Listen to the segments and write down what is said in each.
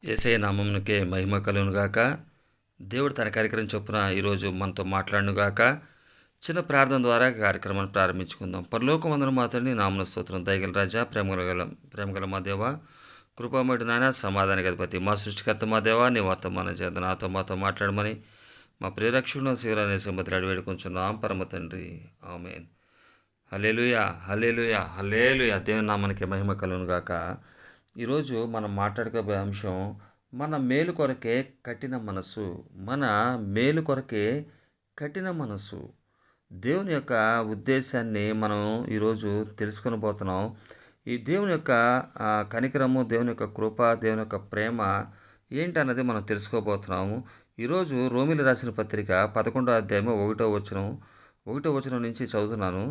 యేసయ్య నామమునకే మహిమ కలుగునుగాక. దేవుడు తన కార్యక్రమం చొప్పున ఈరోజు మనతో మాట్లాడునుగాక. చిన్న ప్రార్థన ద్వారా కార్యక్రమాన్ని ప్రారంభించుకుందాం. పరలోకమందున మా తండ్రి నామన స్తోత్రం. దయగల రాజా, ప్రేమగల మా దేవ, కృపామయుడు నాయన, సమాధాన అధిపతి, మా సృష్టికర్త మా దేవ, నీ వర్తమానం చేత మాతో మాట్లాడమని మా ప్రియరక్షకుడు శివరాన్ని సంబతులు వేడుకొంచున్నాం పరమ తండ్రి. ఆమేన్. హల్లెలూయా, హల్లెలూయా, హల్లెలూయా. దేవుని నామానికి మహిమ కలుగునుగాక. ఈరోజు మనం మాట్లాడుకోబోయే అంశం మన మేలు కొరకే కఠిన మనసు. మన మేలు కొరకే కఠిన మనసు. దేవుని యొక్క ఉద్దేశాన్ని మనం ఈరోజు తెలుసుకొని పోతున్నాం. ఈ దేవుని యొక్క కనికరము, దేవుని యొక్క కృప, దేవుని యొక్క ప్రేమ ఏంటన్నది మనం తెలుసుకోబోతున్నాము. ఈరోజు రోమిలి రాసిన పత్రిక 11వ అధ్యాయము 1వ వచనం నుంచి చదువుతున్నాను.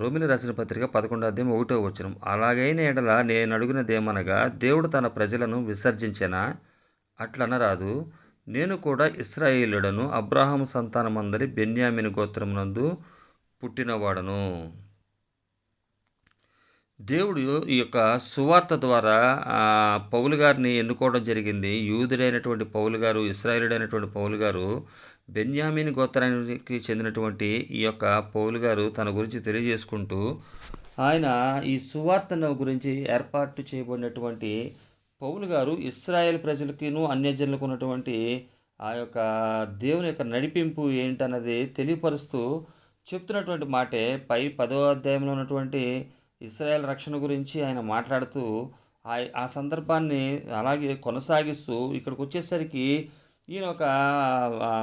రోమిలి రాసిన పత్రిక 11వ అధ్యాయం 1వ వచనం. అలాగైన ఎడల నేను అడుగునదేమనగా, దేవుడు తన ప్రజలను విసర్జించెనా? అట్లనరాదు. నేను కూడా ఇశ్రాయేలుడను, అబ్రాహాము సంతానమందలి బెన్యామీను గోత్రమునందు పుట్టినవాడను. దేవుడు ఈ యొక్క సువార్త ద్వారా పౌలు గారిని ఎన్నుకోవడం జరిగింది. యూదుడైనటువంటి పౌలు గారు, ఇశ్రాయేలుడైనటువంటి పౌలు గారు, బెన్యామీన్ గోత్రానికి చెందినటువంటి ఈ యొక్క పౌలు గారు తన గురించి తెలియజేసుకుంటూ ఆయన ఈ సువార్తను గురించి ఏర్పాటు చేయబడినటువంటి పౌలు గారు ఇశ్రాయేల్ ప్రజలకిను అన్యజనులకు ఉన్నటువంటి ఆ యొక్క దేవుని యొక్క నడిపింపు ఏంటన్నది తెలియపరుస్తూ చెప్తున్నటువంటి మాటే 10వ అధ్యాయంలో ఉన్నటువంటి ఇశ్రాయేల్ రక్షణ గురించి ఆయన మాట్లాడుతూ ఆ సందర్భాన్ని అలాగే కొనసాగిస్తూ ఇక్కడికి వచ్చేసరికి ఈయన ఒక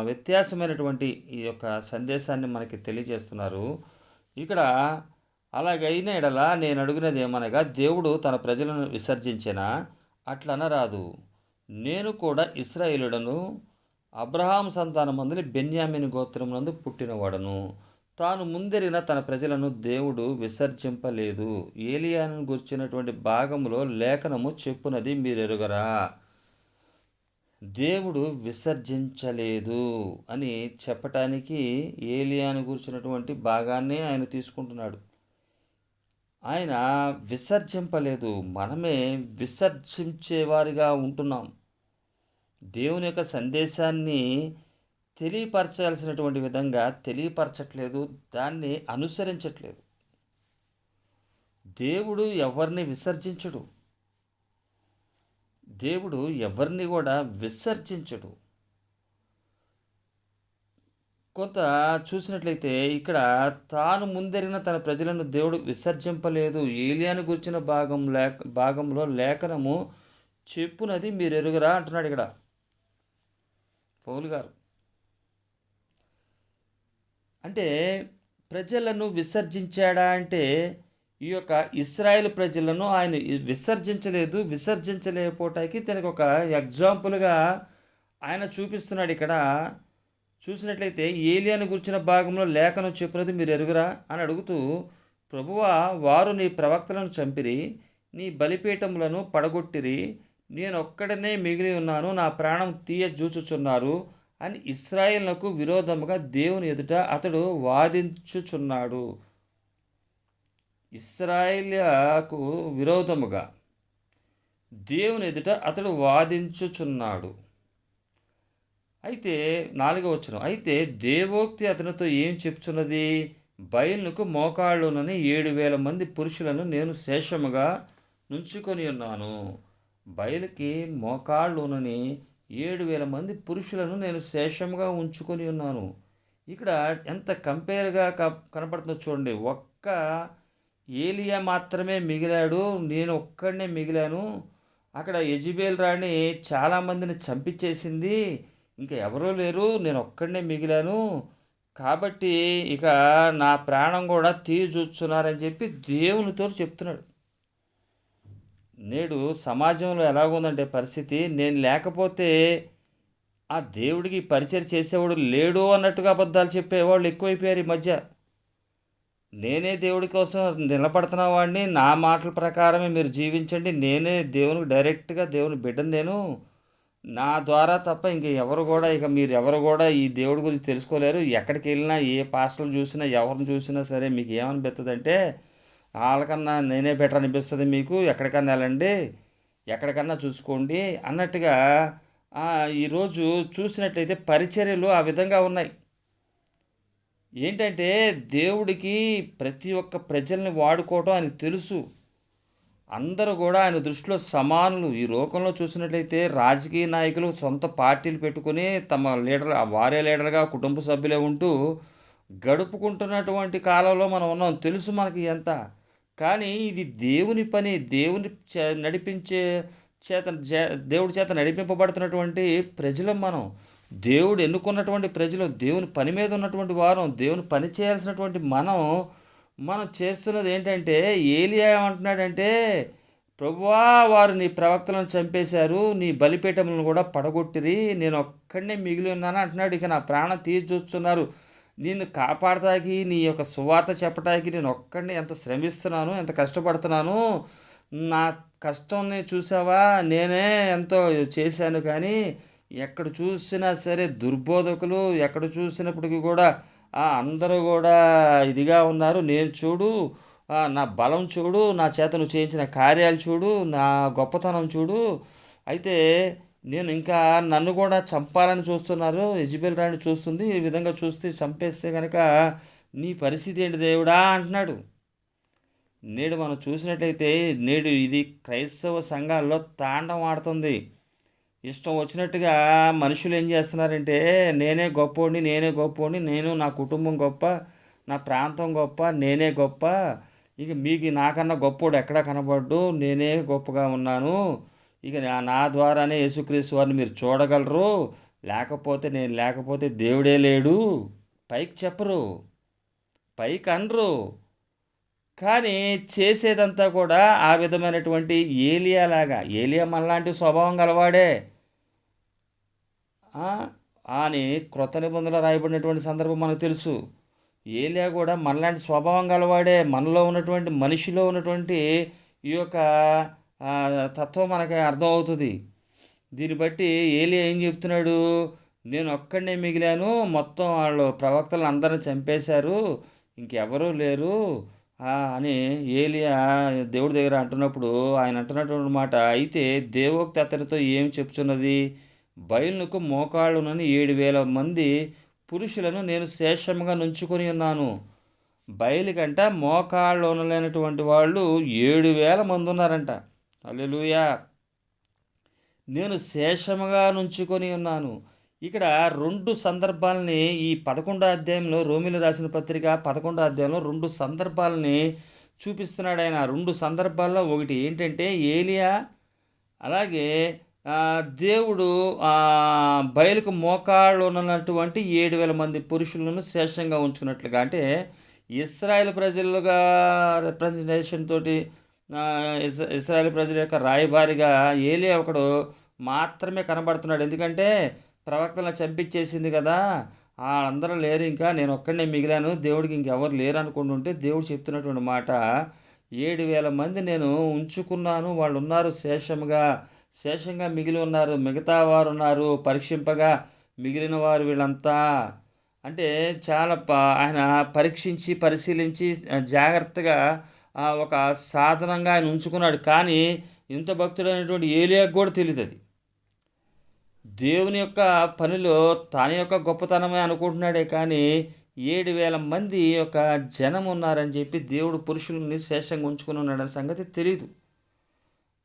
వ్యత్యాసమైనటువంటి ఈ యొక్క సందేశాన్ని మనకి తెలియజేస్తున్నారు. ఇక్కడ అలాగైన ఎడల నేను అడిగినది ఏమనగా, దేవుడు తన ప్రజలను విసర్జించెనా? అట్లనరాదు. నేను కూడా ఇశ్రాయేలుడను, అబ్రహాం సంతానమందలి బెన్యామీను గోత్రమునందు పుట్టినవాడను. తాను ముందెరిగిన తన ప్రజలను దేవుడు విసర్జింపలేదు. ఏలియాను గుర్చినటువంటి భాగములో లేఖనము చెప్పునది మీరెరుగరా? దేవుడు విసర్జించలేదు అని చెప్పటానికి ఏలియాను గుర్చినటువంటి భాగాన్ని ఆయన తీసుకుంటున్నాడు. ఆయన విసర్జింపలేదు. మనమే విసర్జించేవారిగా ఉంటున్నాం. దేవుని యొక్క సందేశాన్ని తెలియపరచాల్సినటువంటి విధంగా తెలియపరచట్లేదు, దాన్ని అనుసరించట్లేదు. దేవుడు ఎవరిని విసర్జించడు. దేవుడు ఎవరిని కూడా విసర్జించడు. కొంత చూసినట్లయితే ఇక్కడ తాను ముందెరిగిన తన ప్రజలను దేవుడు విసర్జింపలేదు. ఏలియాను గురించిన భాగంలో లేఖనము చెప్పునది మీరు ఎరుగరా అంటున్నాడు ఇక్కడ పౌలు గారు. అంటే ప్రజలను విసర్జించాడా అంటే ఈ యొక్క ఇశ్రాయేల్ ప్రజలను ఆయన విసర్జించలేదు. విసర్జించలేకపోవటానికి తనకు ఒక ఎగ్జాంపుల్గా ఆయన చూపిస్తున్నాడు. ఇక్కడ చూసినట్లయితే ఏలియాను గురించిన భాగంలో లేఖనం చెప్పినది మీరు ఎరుగురా అని అడుగుతూ, ప్రభువా, వారు నీ ప్రవక్తలను చంపిరి, నీ బలిపీఠములను పడగొట్టిరి, నేను ఒక్కడనే మిగిలి ఉన్నాను, నా ప్రాణం తీయజూచుచున్నారు అని ఇశ్రాయేలునకు విరోధముగా దేవుని ఎదుట అతడు వాదించుచున్నాడు. ఇశ్రాయేలుకు విరోధముగా దేవుని ఎదుట అతడు వాదించుచున్నాడు. అయితే 4వ వచనం, అయితే దేవోక్తి అతనితో ఏం చెప్తున్నది? బయలునకు మోకాళ్ళునని 7,000 మంది పురుషులను నేను శేషముగా నుంచుకొని ఉన్నాను. బయలుకి మోకాళ్ళునని 7,000 మంది పురుషులను నేను శేషముగా ఉంచుకొని ఉన్నాను. ఇక్కడ ఎంత కంపేర్గా కనపడుతుందో చూడండి. ఒక్క ఏలియా మాత్రమే మిగిలాడు, నేను ఒక్కడనే మిగిలాను. అక్కడ యెజబెల్ రాణి చాలామందిని చంపించేసింది, ఇంకా ఎవరూ లేరు, నేను ఒక్కడనే మిగిలాను, కాబట్టి ఇక నా ప్రాణం కూడా తీయజూచున్నారని చెప్పి దేవునితో చెప్తున్నాడు. నేడు సమాజంలో ఎలాగుందంటే పరిస్థితి, నేను లేకపోతే ఆ దేవుడికి పరిచయం చేసేవాడు లేడు అన్నట్టుగా అబద్ధాలు చెప్పేవాళ్ళు ఎక్కువైపోయారు ఈ మధ్య. నేనే దేవుడి కోసం నిలబడుతున్న వాడిని, నా మాటల ప్రకారమే మీరు జీవించండి, నేనే దేవునికి డైరెక్ట్గా దేవుని బిడ్డను, నేను నా ద్వారా తప్ప ఇంక ఎవరు కూడా మీరు ఎవరు కూడా ఈ దేవుడి గురించి తెలుసుకోలేరు. ఎక్కడికి వెళ్ళినా ఏ పాస్టర్లు చూసినా ఎవరిని చూసినా సరే మీకు ఏమనిపిస్తుంది అంటే, వాళ్ళకన్నా నేనే బెటర్ అనిపిస్తుంది, మీకు ఎక్కడికన్నా వెళ్ళండి, ఎక్కడికన్నా చూసుకోండి అన్నట్టుగా ఈరోజు చూసినట్లయితే పరిచర్యలు ఆ విధంగా ఉన్నాయి. ఏంటంటే దేవుడికి ప్రతి ఒక్క ప్రజల్ని వాడుకోవటం ఆయనకు తెలుసు. అందరూ కూడా ఆయన దృష్టిలో సమానులు. ఈ లోకంలో చూసినట్లయితే రాజకీయ నాయకులు సొంత పార్టీలు పెట్టుకొని తమ వారే లీడర్గా కుటుంబ సభ్యులే ఉంటూ గడుపుకుంటున్నటువంటి కాలంలో మనం ఉన్నాం. తెలుసు మనకి ఎంత. కానీ ఇది దేవుని పని. దేవుని నడిపించే చేత దేవుడి చేత నడిపింపబడుతున్నటువంటి ప్రజలం మనం. దేవుడు ఎన్నుకున్నటువంటి ప్రజలు, దేవుని పని మీద ఉన్నటువంటి వారం, దేవుని పని చేయాల్సినటువంటి మనం చేస్తున్నది ఏంటంటే, ఏలియా ఏమంటున్నాడంటే, ప్రభువా వారు నీ ప్రవక్తలను చంపేశారు, నీ బలిపీఠములను కూడా పడగొట్టిరి, నేను ఒక్కడనే మిగిలి ఉన్నాను అంటున్నాడు. ఇక నా ప్రాణం తీసి చూస్తున్నారు, నిన్ను కాపాడటానికి, నీ యొక్క సువార్త చెప్పడానికి నేను ఒక్కడిని ఎంత శ్రమిస్తున్నాను, ఎంత కష్టపడుతున్నాను. నా కష్టాన్ని చూసావా, నేనే ఎంతో చేశాను. కానీ ఎక్కడ చూసినా సరే దుర్బోధకులు, ఎక్కడ చూసినప్పటికీ కూడా అందరూ కూడా ఇదిగా ఉన్నారు. నేను చూడు, నా బలం చూడు, నా చేత నువ్వు చేయించిన కార్యాలు చూడు, నా గొప్పతనం చూడు. అయితే నేను ఇంకా నన్ను కూడా చంపాలని చూస్తున్నారు. యెజెబెల్ రాణి చూస్తుంది. ఈ విధంగా చూస్తే చంపేస్తే కనుక నీ పరిస్థితి ఏంటి దేవుడా అంటున్నాడు. నేడు మనం చూసినట్లయితే నేడు ఇది క్రైస్తవ సంఘాల్లో తాండవం ఆడుతుంది. ఇష్టం వచ్చినట్టుగా మనుషులు ఏం చేస్తున్నారంటే, నేనే గొప్పోడిని, నేను నా కుటుంబం గొప్ప, నా ప్రాంతం గొప్ప, నేనే గొప్ప, ఇక మీకు నాకన్నా గొప్పోడు ఎక్కడా కనబడ్డు, నేనే గొప్పగా ఉన్నాను, ఇక నా ద్వారానే యేసుక్రీస్తు వారిని మీరు చూడగలరు, లేకపోతే దేవుడే లేడు. పైకి చెప్పరు, పైకి అనరు, కానీ చేసేదంతా కూడా ఆ విధమైనటువంటి ఏలియా మనలాంటి స్వభావం గలవాడే అని క్రొత్త నిబంధనలో రాయబడినటువంటి సందర్భం మనకు తెలుసు. ఏలియా కూడా మనలాంటి స్వభావం గలవాడే. మనలో ఉన్నటువంటి మనిషిలో ఉన్నటువంటి ఈ యొక్క తత్వం మనకి అర్థమవుతుంది. దీన్ని బట్టి ఏలియా ఏం చెప్తున్నాడు, నేను ఒక్కడనే మిగిలాను, మొత్తం వాళ్ళు ప్రవక్తలు అందరిని చంపేశారు, ఇంకెవరూ లేరు అని ఏలియా దేవుడి దగ్గర అంటున్నప్పుడు ఆయన అంటున్నటువంటి మాట, అయితే దేవోక్తి అతనితో ఏం చెప్తున్నది, బయలునకు మోకాళ్ళునని 7,000 మంది పురుషులను నేను శేషముగా నుంచుకొని ఉన్నాను. బయలుకంట మోకాళ్ళు ఉండలేనటువంటి వాళ్ళు 7,000 మంది ఉన్నారంట. హల్లెలూయా. నేను శేషముగా నుంచుకొని ఉన్నాను. ఇక్కడ 2 సందర్భాలని ఈ 11వ అధ్యాయంలో, రోమీయులకు రాసిన పత్రిక 11వ అధ్యాయంలో 2 సందర్భాలని చూపిస్తున్నాడు ఆయన. 2 సందర్భాల్లో ఒకటి ఏంటంటే ఏలియా, అలాగే దేవుడు బయలుకు మోకాళ్ళు ఉన్నటువంటి 7,000 మంది పురుషులను శేషంగా ఉంచుకున్నట్లుగా, అంటే ఇశ్రాయేల్ ప్రజలుగా రిప్రజెంటేషన్ తోటి ఇశ్రాయేల్ ప్రజల యొక్క రాయబారిగా ఏలియా ఒకడు మాత్రమే కనబడుతున్నాడు. ఎందుకంటే ప్రవక్తలను చంపించేసింది కదా, అందరూ లేరు, ఇంకా నేను ఒక్కడనే మిగిలాను, దేవుడికి ఇంకెవరు లేరు అనుకుంటుంటే దేవుడు చెప్తున్నటువంటి మాట, 7,000 మంది నేను ఉంచుకున్నాను, వాళ్ళు ఉన్నారు, శేషంగా మిగిలి ఉన్నారు, మిగతా వారు ఉన్నారు, పరీక్షింపగా మిగిలిన వారు వీళ్ళంతా. అంటే చాలా ఆయన పరీక్షించి పరిశీలించి జాగ్రత్తగా ఒక సాధనంగా ఆయన ఉంచుకున్నాడు. కానీ ఇంత భక్తుడైనటువంటి ఏలియాకు కూడా తెలియదు అది. దేవుని యొక్క పనిలో తన యొక్క గొప్పతనమే అనుకుంటున్నాడే కానీ 7,000 మంది యొక్క జనం ఉన్నారని చెప్పి దేవుడు పురుషుల్ని శేషంగా ఉంచుకుని ఉన్నాడనే సంగతి తెలియదు.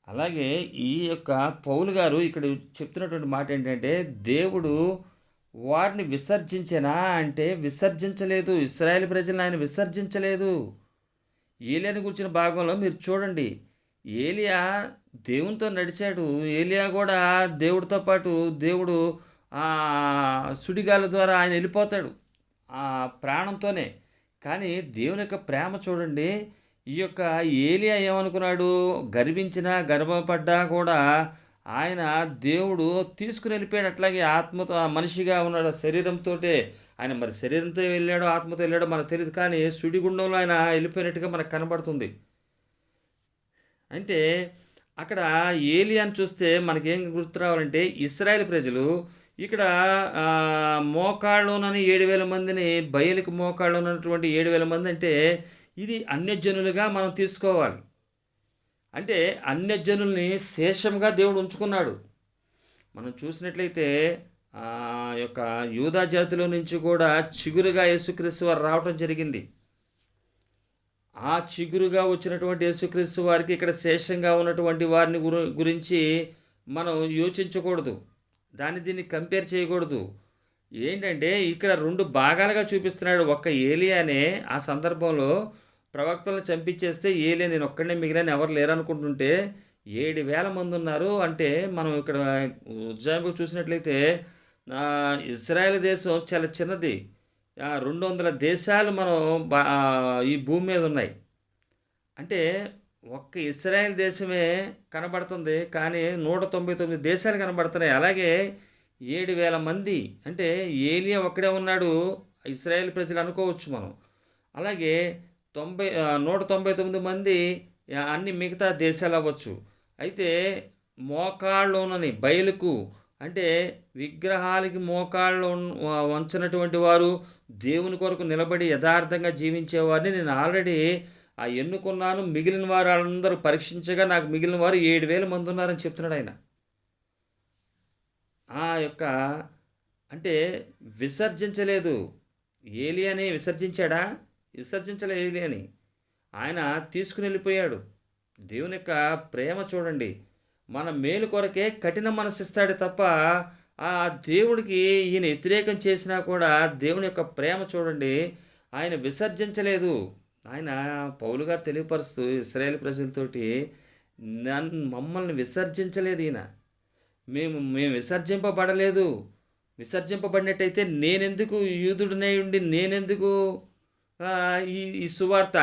అలాగే ఈ యొక్క పౌలు గారు ఇక్కడ చెప్తున్నటువంటి మాట ఏంటంటే, దేవుడు వారిని విసర్జించెనా అంటే విసర్జించలేదు. ఇశ్రాయేలు ప్రజలను ఆయన విసర్జించలేదు. ఏలియాని గురించిన భాగంలో మీరు చూడండి, ఏలియా దేవునితో నడిచాడు. ఏలియా కూడా దేవుడితో పాటు దేవుడు సుడిగాల ద్వారా ఆయన వెళ్ళిపోతాడు ప్రాణంతోనే. కానీ దేవుని యొక్క ప్రేమ చూడండి. ఈ యొక్క ఏలియా ఏమనుకున్నాడు, గర్భపడ్డా కూడా ఆయన దేవుడు తీసుకుని వెళ్ళిపోయాడు. అట్లాగే ఆత్మతో మనిషిగా ఉన్నాడు శరీరంతో. ఆయన మరి శరీరంతో వెళ్ళాడో ఆత్మతో వెళ్ళాడో మనకు తెలియదు, కానీ సుడిగుండంలో ఆయన వెళ్ళిపోయినట్టుగా మనకు కనబడుతుంది. అంటే అక్కడ ఏలియాని చూస్తే మనకేం గుర్తు రావాలంటే, ఇశ్రాయేల్ ప్రజలు ఇక్కడ మోకాళ్ళునని 7,000 మందిని, బయలుకు మోకాళ్ళు ఉన్నటువంటి 7,000 మంది అంటే ఇది అన్యజనులుగా మనం తీసుకోవాలి. అంటే అన్యజనుల్ని శేషంగా దేవుడు ఉంచుకున్నాడు. మనం చూసినట్లయితే ఆ యొక్క యూదా జాతిలో నుంచి కూడా చిగురుగా యేసుక్రీస్తు వారు రావటం జరిగింది. ఆ చిగురుగా వచ్చినటువంటి యేసుక్రీస్తు వారికి ఇక్కడ శేషంగా ఉన్నటువంటి వారిని గురించి మనం యోచించకూడదు. దీన్ని కంపేర్ చేయకూడదు. ఏంటంటే ఇక్కడ రెండు భాగాలుగా చూపిస్తున్నాడు. ఒక్క ఏలియానే ఆ సందర్భంలో ప్రవక్తలను చంపించేస్తే ఏలియా నేను ఒక్కడనే మిగిలిన ఎవరు లేరనుకుంటుంటే 7,000 మంది ఉన్నారు. అంటే మనం ఇక్కడ ఉజ్జాయింపు చూసినట్లయితే ఇజ్రాయెల్ దేశం చాలా చిన్నది. 200 దేశాలు మనం ఈ భూమి మీద ఉన్నాయి. అంటే ఒక్క ఇస్రాయేల్ దేశమే కనబడుతుంది, కానీ 199 దేశాలు కనబడుతున్నాయి. అలాగే 7,000 మంది అంటే ఏలియా ఒక్కడే ఉన్నాడు ఇస్రాయేల్ ప్రజలు అనుకోవచ్చు మనం. అలాగే 199 మంది అన్ని మిగతా దేశాలు అవ్వచ్చు. అయితే మోకాళ్ళలోనని బయలుకు అంటే విగ్రహాలకి మోకాళ్ళు వంచినటువంటి వారు దేవుని కొరకు నిలబడి యథార్థంగా జీవించేవారిని నేను ఆల్రెడీ ఎన్నుకున్నాను. మిగిలిన వారు అందరూ పరీక్షించగా నాకు మిగిలిన వారు 7,000 మంది ఉన్నారని చెప్తున్నాడు ఆయన. ఆ యొక్క అంటే విసర్జించలేదు. ఏలియాని విసర్జించాడా? విసర్జించలే ఏలియాని. ఆయన తీసుకుని వెళ్ళిపోయాడు. దేవుని యొక్క ప్రేమ చూడండి. మన మేలు కొరకే కఠిన మనసిస్తాడు తప్ప ఆ దేవుడికి ఈయన వ్యతిరేకం చేసినా కూడా దేవుని యొక్క ప్రేమ చూడండి. ఆయన విసర్జించలేదు. ఆయన పౌలు గారు తెలియపరుస్తూ ఇశ్రాయేలు ప్రజలతోటి మమ్మల్ని విసర్జించలేదు ఈయన. మేము విసర్జింపబడలేదు. విసర్జింపబడినట్టయితే నేనెందుకు యూదుడినై ఉండి నేనెందుకు ఈ సువార్త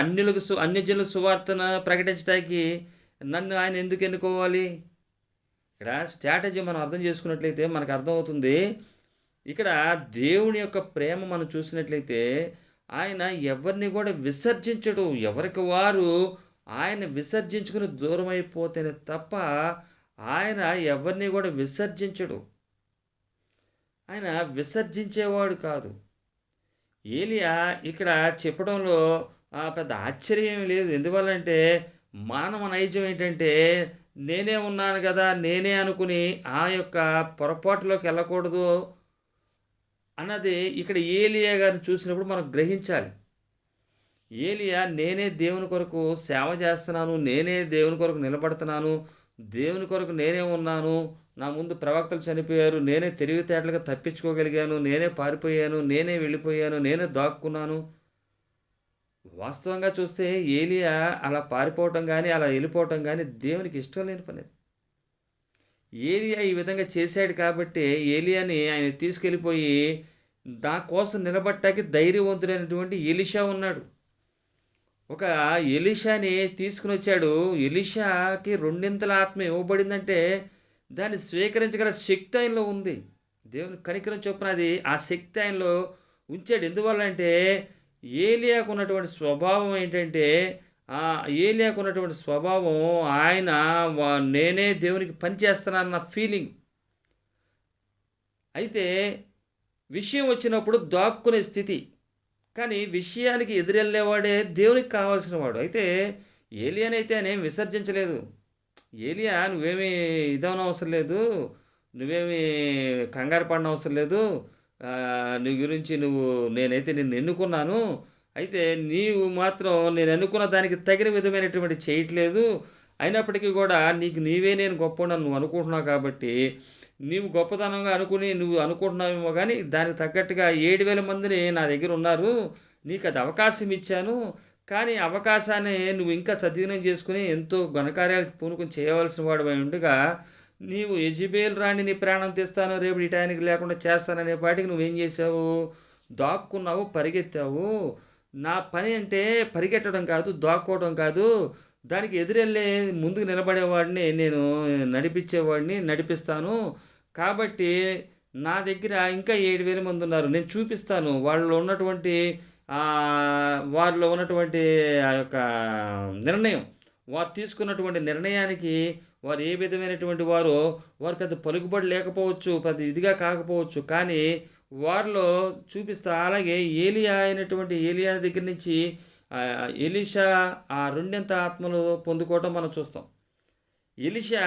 అన్యజనుల సువార్తను ప్రకటించడానికి నన్ను ఆయన ఎందుకు ఎన్నుకోవాలి? ఇక్కడ స్ట్రాటజీ మనం అర్థం చేసుకున్నట్లయితే మనకు అర్థమవుతుంది. ఇక్కడ దేవుని యొక్క ప్రేమ మనం చూసినట్లయితే ఆయన ఎవరిని కూడా విసర్జించడు. ఎవరికి వారు ఆయన విసర్జించుకుని దూరం అయిపోతేనే తప్ప ఆయన ఎవరిని కూడా విసర్జించడు. ఆయన విసర్జించేవాడు కాదు. ఏలియా ఇక్కడ చెప్పడంలో పెద్ద ఆశ్చర్యం లేదు. ఎందువల్లంటే మానవ నైజం ఏంటంటే నేనే ఉన్నాను కదా, నేనే అనుకుని ఆ యొక్క పొరపాటులోకి వెళ్ళకూడదు అన్నది ఇక్కడ ఏలియా గారిని చూసినప్పుడు మనం గ్రహించాలి. ఏలియా నేనే దేవుని కొరకు సేవ చేస్తున్నాను, నేనే దేవుని కొరకు నిలబడుతున్నాను, దేవుని కొరకు నేనే ఉన్నాను, నా ముందు ప్రవక్తలు చనిపోయారు, నేనే తెలివితేటలుగా తప్పించుకోగలిగాను, నేనే పారిపోయాను, నేనే వెళ్ళిపోయాను, నేనే దాక్కున్నాను. వాస్తవంగా చూస్తే ఏలియా అలా పారిపోవటం కానీ అలా వెళ్ళిపోవటం కానీ దేవునికి ఇష్టం లేని పని. ఏలియా ఈ విధంగా చేశాడు కాబట్టి ఏలియాని ఆయన తీసుకెళ్ళిపోయి నా కోసం నిలబట్టాకి ధైర్యవంతుడైనటువంటి ఎలీషా ఉన్నాడు. ఒక ఎలీషాని తీసుకుని వచ్చాడు. ఎలీషాకి రెండింతల ఆత్మ ఇవ్వబడిందంటే దాన్ని స్వీకరించగల శక్తి ఆయనలో ఉంది. దేవుని కనికరం చొప్పున అది ఆ శక్తి ఆయనలో ఉంచాడు. ఎందువల్ల అంటే ఏలియాకు ఉన్నటువంటి స్వభావం ఏంటంటే ఏలియాకు ఉన్నటువంటి స్వభావం ఆయన నేనే దేవునికి పనిచేస్తానన్న ఫీలింగ్. అయితే విషయం వచ్చినప్పుడు దాక్కునే స్థితి. కానీ విషయానికి ఎదురెళ్ళేవాడే దేవునికి కావాల్సిన వాడు. అయితే ఏలియానైతే ఆయన విసర్జించలేదు. ఏలియా నువ్వేమీ ఇదవనవసరం లేదు, నువ్వేమీ కంగారు పడనవసరం లేదు, నీ గురించి నేనైతే నిన్ను ఎన్నుకున్నాను, అయితే నీవు మాత్రం నేను ఎన్నుకున్న దానికి తగిన విధమైనటువంటి చేయట్లేదు, అయినప్పటికీ కూడా నీకు నీవే నేను గొప్ప నువ్వు అనుకుంటున్నావు కాబట్టి నీవు గొప్పతనంగా అనుకుని నువ్వు అనుకుంటున్నావేమో, కానీ దానికి తగ్గట్టుగా 7,000 మందిని నా దగ్గర ఉన్నారు, నీకు అది అవకాశం ఇచ్చాను, కానీ అవకాశాన్ని నువ్వు ఇంకా సద్వినియోగం చేసుకుని ఎంతో ఘనకార్యాలు పూనుకొని చేయవలసిన వాడు అయి ఉండగా నీవు యెజెబెల్ రాణి నీ ప్రాణం తీస్తాను, రేపు ఈ టయానికి లేకుండా చేస్తాననే పాటికి నువ్వేం చేసావు? దాక్కున్నావు, పరిగెత్తావు. నా పని అంటే పరిగెట్టడం కాదు, దాక్కోవడం కాదు, దానికి ఎదురెళ్ళే ముందుకు నిలబడేవాడిని నేను నడిపిస్తాను. కాబట్టి నా దగ్గర ఇంకా 7,000 మంది ఉన్నారు, నేను చూపిస్తాను వారిలో ఉన్నటువంటి ఆ యొక్క నిర్ణయం, వారు తీసుకున్నటువంటి నిర్ణయానికి వారు ఏ విధమైనటువంటి వారు పెద్ద పలుకుబడి లేకపోవచ్చు, పెద్ద ఇదిగా కాకపోవచ్చు, కానీ వారిలో చూపిస్తా. అలాగే ఏలియా దగ్గర నుంచి ఎలీషా ఆ రెండింత ఆత్మలు పొందుకోవటం మనం చూస్తాం. ఎలీషా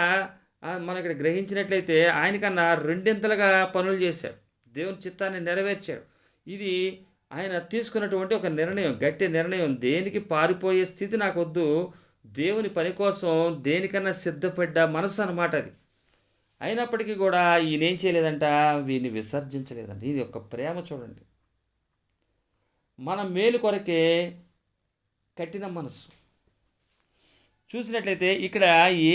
మనం ఇక్కడ గ్రహించినట్లయితే ఆయనకన్నా రెండింతలుగా పనులు చేశాడు. దేవుని చిత్తాన్ని నెరవేర్చాడు. ఇది ఆయన తీసుకున్నటువంటి ఒక నిర్ణయం, గట్టి నిర్ణయం. దేనికి పారిపోయే స్థితి నాకొద్దు, దేవుని పని కోసం దేనికన్నా సిద్ధపడ్డ మనసు అన్నమాట అది. అయినప్పటికీ కూడా ఈయన ఏం చేయలేదంట, వీరిని విసర్జించలేదంట. ఇది ఒక ప్రేమ చూడండి. మన మేలు కొరకే కఠిన మనసు. చూసినట్లయితే ఇక్కడ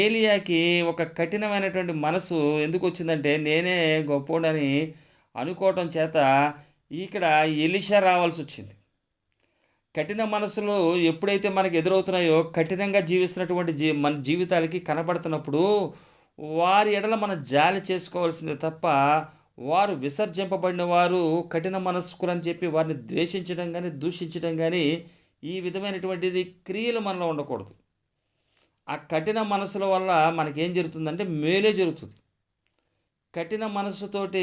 ఏలియాకి ఒక కఠినమైనటువంటి మనసు ఎందుకు వచ్చిందంటే, నేనే గొప్పోడని అనుకోవటం చేత ఇక్కడ ఎలీషా రావాల్సి వచ్చింది. కఠిన మనసులు ఎప్పుడైతే మనకు ఎదురవుతున్నాయో, కఠినంగా జీవిస్తున్నటువంటి మన జీవితాలకి కనబడుతున్నప్పుడు వారి ఎడల మనం జాలి చేసుకోవాల్సిందే తప్ప, వారు విసర్జింపబడిన వారు కఠిన మనస్కులని చెప్పి వారిని ద్వేషించడం కానీ దూషించడం కానీ ఈ విధమైనటువంటిది క్రియలు మనలో ఉండకూడదు. ఆ కఠిన మనసుల వల్ల మనకేం జరుగుతుందంటే మేలే జరుగుతుంది. కఠిన మనసుతోటి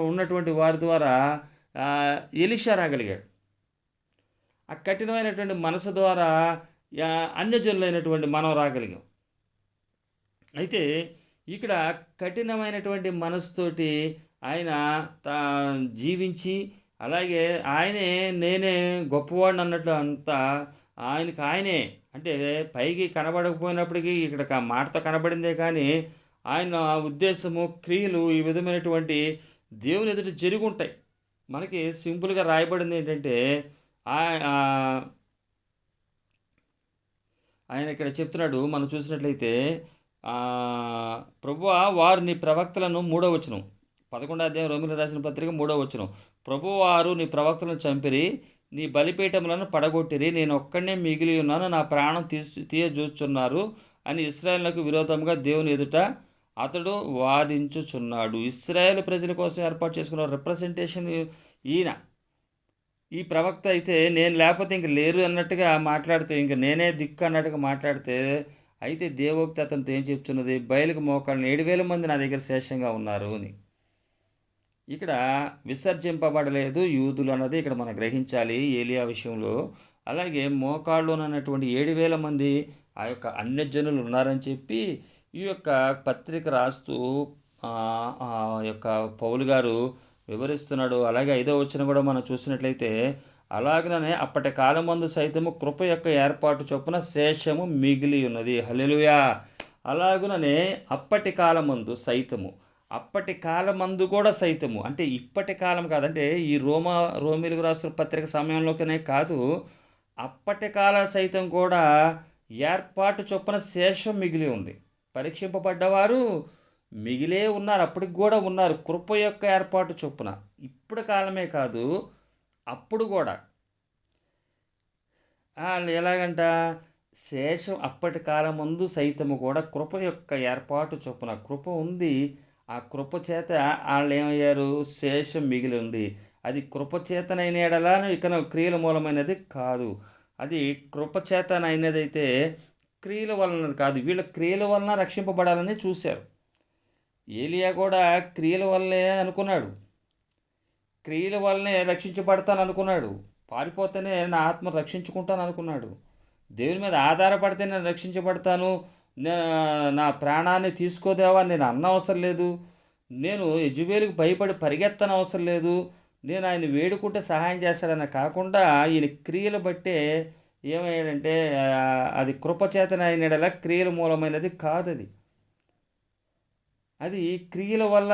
ఉన్నటువంటి వారి ద్వారా ఎలీషా రాగలిగాడు. ఆ కఠినమైనటువంటి మనసు ద్వారా అన్యజనులైనటువంటి మనం రాగలిగాం. అయితే ఇక్కడ కఠినమైనటువంటి మనసుతోటి ఆయన జీవించి, అలాగే ఆయనే నేనే గొప్పవాడిని అన్నట్లు అంతా ఆయనే అంటే పైకి కనబడకపోయినప్పటికీ ఇక్కడ మాటతో కనబడిందే కానీ ఆయన ఉద్దేశము క్రియలు ఈ విధమైనటువంటి దేవుని ఎదుట జరిగి ఉంటాయి. మనకి సింపుల్గా రాయబడింది ఏంటంటే ఆయన ఇక్కడ చెప్తున్నాడు, మనం చూసినట్లయితే ప్రభువా వారు నీ ప్రవక్తలను 3వ వచనం 11వ అధ్యాయం రోమీయులకు రాసిన పత్రిక 3వ వచనం, ప్రభువారు నీ ప్రవక్తలను చంపిరి, నీ బలిపీఠములను పడగొట్టిరి, నేను ఒక్కడనే మిగిలి ఉన్నాను, నా ప్రాణం తీయజూచున్నారు అని ఇశ్రాయేలునకు విరోధంగా దేవుని ఎదుట అతడు వాదించుచున్నాడు. ఇశ్రాయేలు ప్రజల కోసం ఏర్పాటు చేసుకున్న రిప్రజెంటేషన్ ఈయన. ఈ ప్రవక్త అయితే నేను లేకపోతే ఇంక లేరు అన్నట్టుగా మాట్లాడితే, ఇంక నేనే దిక్కు అన్నట్టుగా మాట్లాడితే, అయితే దేవోక్తి అతనితో ఏం చెప్తున్నది, బయలుకు మోకాళ్ళని 7,000 మంది నా దగ్గర శేషంగా ఉన్నారు అని. ఇక్కడ విసర్జింపబడలేదు యూదులు అన్నది ఇక్కడ మనం గ్రహించాలి ఏలియా విషయంలో. అలాగే మోకాళ్ళు అన్నటువంటి 7,000 మంది ఆ యొక్క అన్యజనులు ఉన్నారని చెప్పి ఈ యొక్క పత్రిక రాస్తూ ఆ యొక్క పౌలు గారు వివరిస్తున్నాడు. అలాగే 5వ వచనం కూడా మనం చూసినట్లయితే, అలాగనే అప్పటి కాలమందు సైతము కృప యొక్క ఏర్పాటు చొప్పున శేషము మిగిలి ఉన్నది. హల్లెలూయా. అలాగుననే అప్పటి కాలమందు సైతము, అప్పటి కాలమందు కూడా సైతము అంటే ఇప్పటి కాలం కాదంటే ఈ రోమీలకు రాసిన పత్రిక సమయంలోనే కాదు, అప్పటి కాల సైతం కూడా ఏర్పాటు చొప్పున శేషం మిగిలి ఉంది. పరీక్షింపబడ్డవారు మిగిలే ఉన్నారు, అప్పటికి కూడా ఉన్నారు కృప యొక్క ఏర్పాటు చొప్పున. ఇప్పుడు కాలమే కాదు, అప్పుడు కూడా ఎలాగంట, శేషం అప్పటి కాలం ముందు సైతము కూడా కృప యొక్క ఏర్పాటు చొప్పున కృప ఉంది. ఆ కృప చేత వాళ్ళు ఏమయ్యారు, శేషం మిగిలి ఉంది. అది కృపచేతనైన ఎడలాను ఇక క్రియల మూలమైనది కాదు. అది కృపచేతనైనదైతే క్రియల వలన కాదు. వీళ్ళ క్రియల వలన రక్షింపబడాలని చూశారు. ఏలియా కూడా క్రియల వల్లే అనుకున్నాడు, క్రియల వల్లనే రక్షించబడతాను అనుకున్నాడు, పారిపోతేనే నా ఆత్మ రక్షించుకుంటాను అనుకున్నాడు, దేవుని మీద ఆధారపడితే నేను రక్షించబడతాను, నా ప్రాణాన్ని తీసుకోదేవా నేను అన్న అవసరం లేదు, నేను యెజబెలుకు భయపడి పరిగెత్తన అవసరం లేదు, నేను ఆయన వేడుకుంటే సహాయం చేస్తాడని కాకుండా ఈయన క్రియలు బట్టే ఏమయ్యాడంటే అది కృపచేతన అయినడలా క్రియల మూలమైనది కాదు. అది క్రియల వల్ల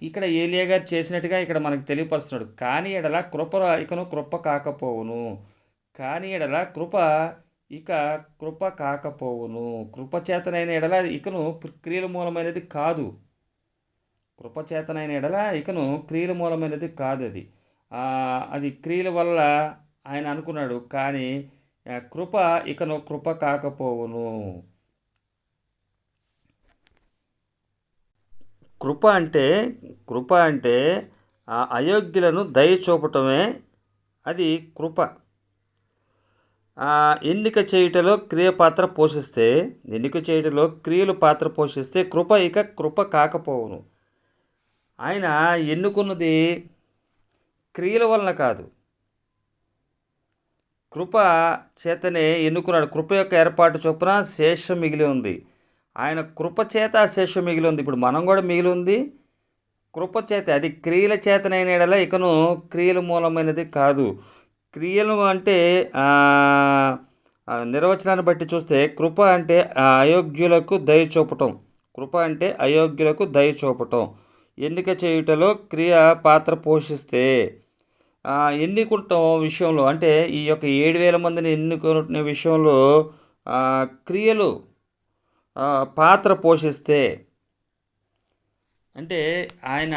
ఇక్కడ ఏలియా గారు చేసినట్టుగా ఇక్కడ మనకు తెలియపరుస్తున్నాడు. కానీ ఎడల కృప ఇకను కృప కాకపోవును, కానీ ఎడల కృప కాకపోవును. కృపచేతనైన ఎడల ఇకను క్రియల మూలమైనది కాదు. కృపచేతనైన ఎడల ఇకను క్రియల మూలమైనది కాదు. అది క్రియల వల్ల ఆయన అనుకున్నాడు, కానీ కృప ఇకను కృప కాకపోవును. కృప అంటే అయోగ్యులను దయ చూపటమే అది కృప. ఎన్నిక చేయటంలో క్రియలు పాత్ర పోషిస్తే కృప కాకపోవును. ఆయన ఎన్నుకున్నది క్రియల వలన కాదు, కృప చేతనే ఎన్నుకున్నాడు. కృప యొక్క ఏర్పాటు చొప్పున శేషం మిగిలి ఉంది. ఆయన కృపచేత ఆ శేషం మిగిలి ఉంది. ఇప్పుడు మనం కూడా మిగిలి ఉంది కృపచేత. అది క్రియల చేతనైన యెడల ఇకను క్రియల మూలమైనది కాదు. క్రియలు అంటే నిర్వచనాన్ని బట్టి చూస్తే కృప అంటే అయోగ్యులకు దయ చూపటం. కృప అంటే అయోగ్యులకు దయ చూపటం. ఎన్నిక చేయుటలో క్రియ పాత్ర పోషిస్తే ఎన్నుకుంటాం విషయంలో, అంటే ఈ యొక్క 7,000 మందిని ఎన్నుకునే విషయంలో క్రియలు పాత్ర పోషిస్తే, అంటే ఆయన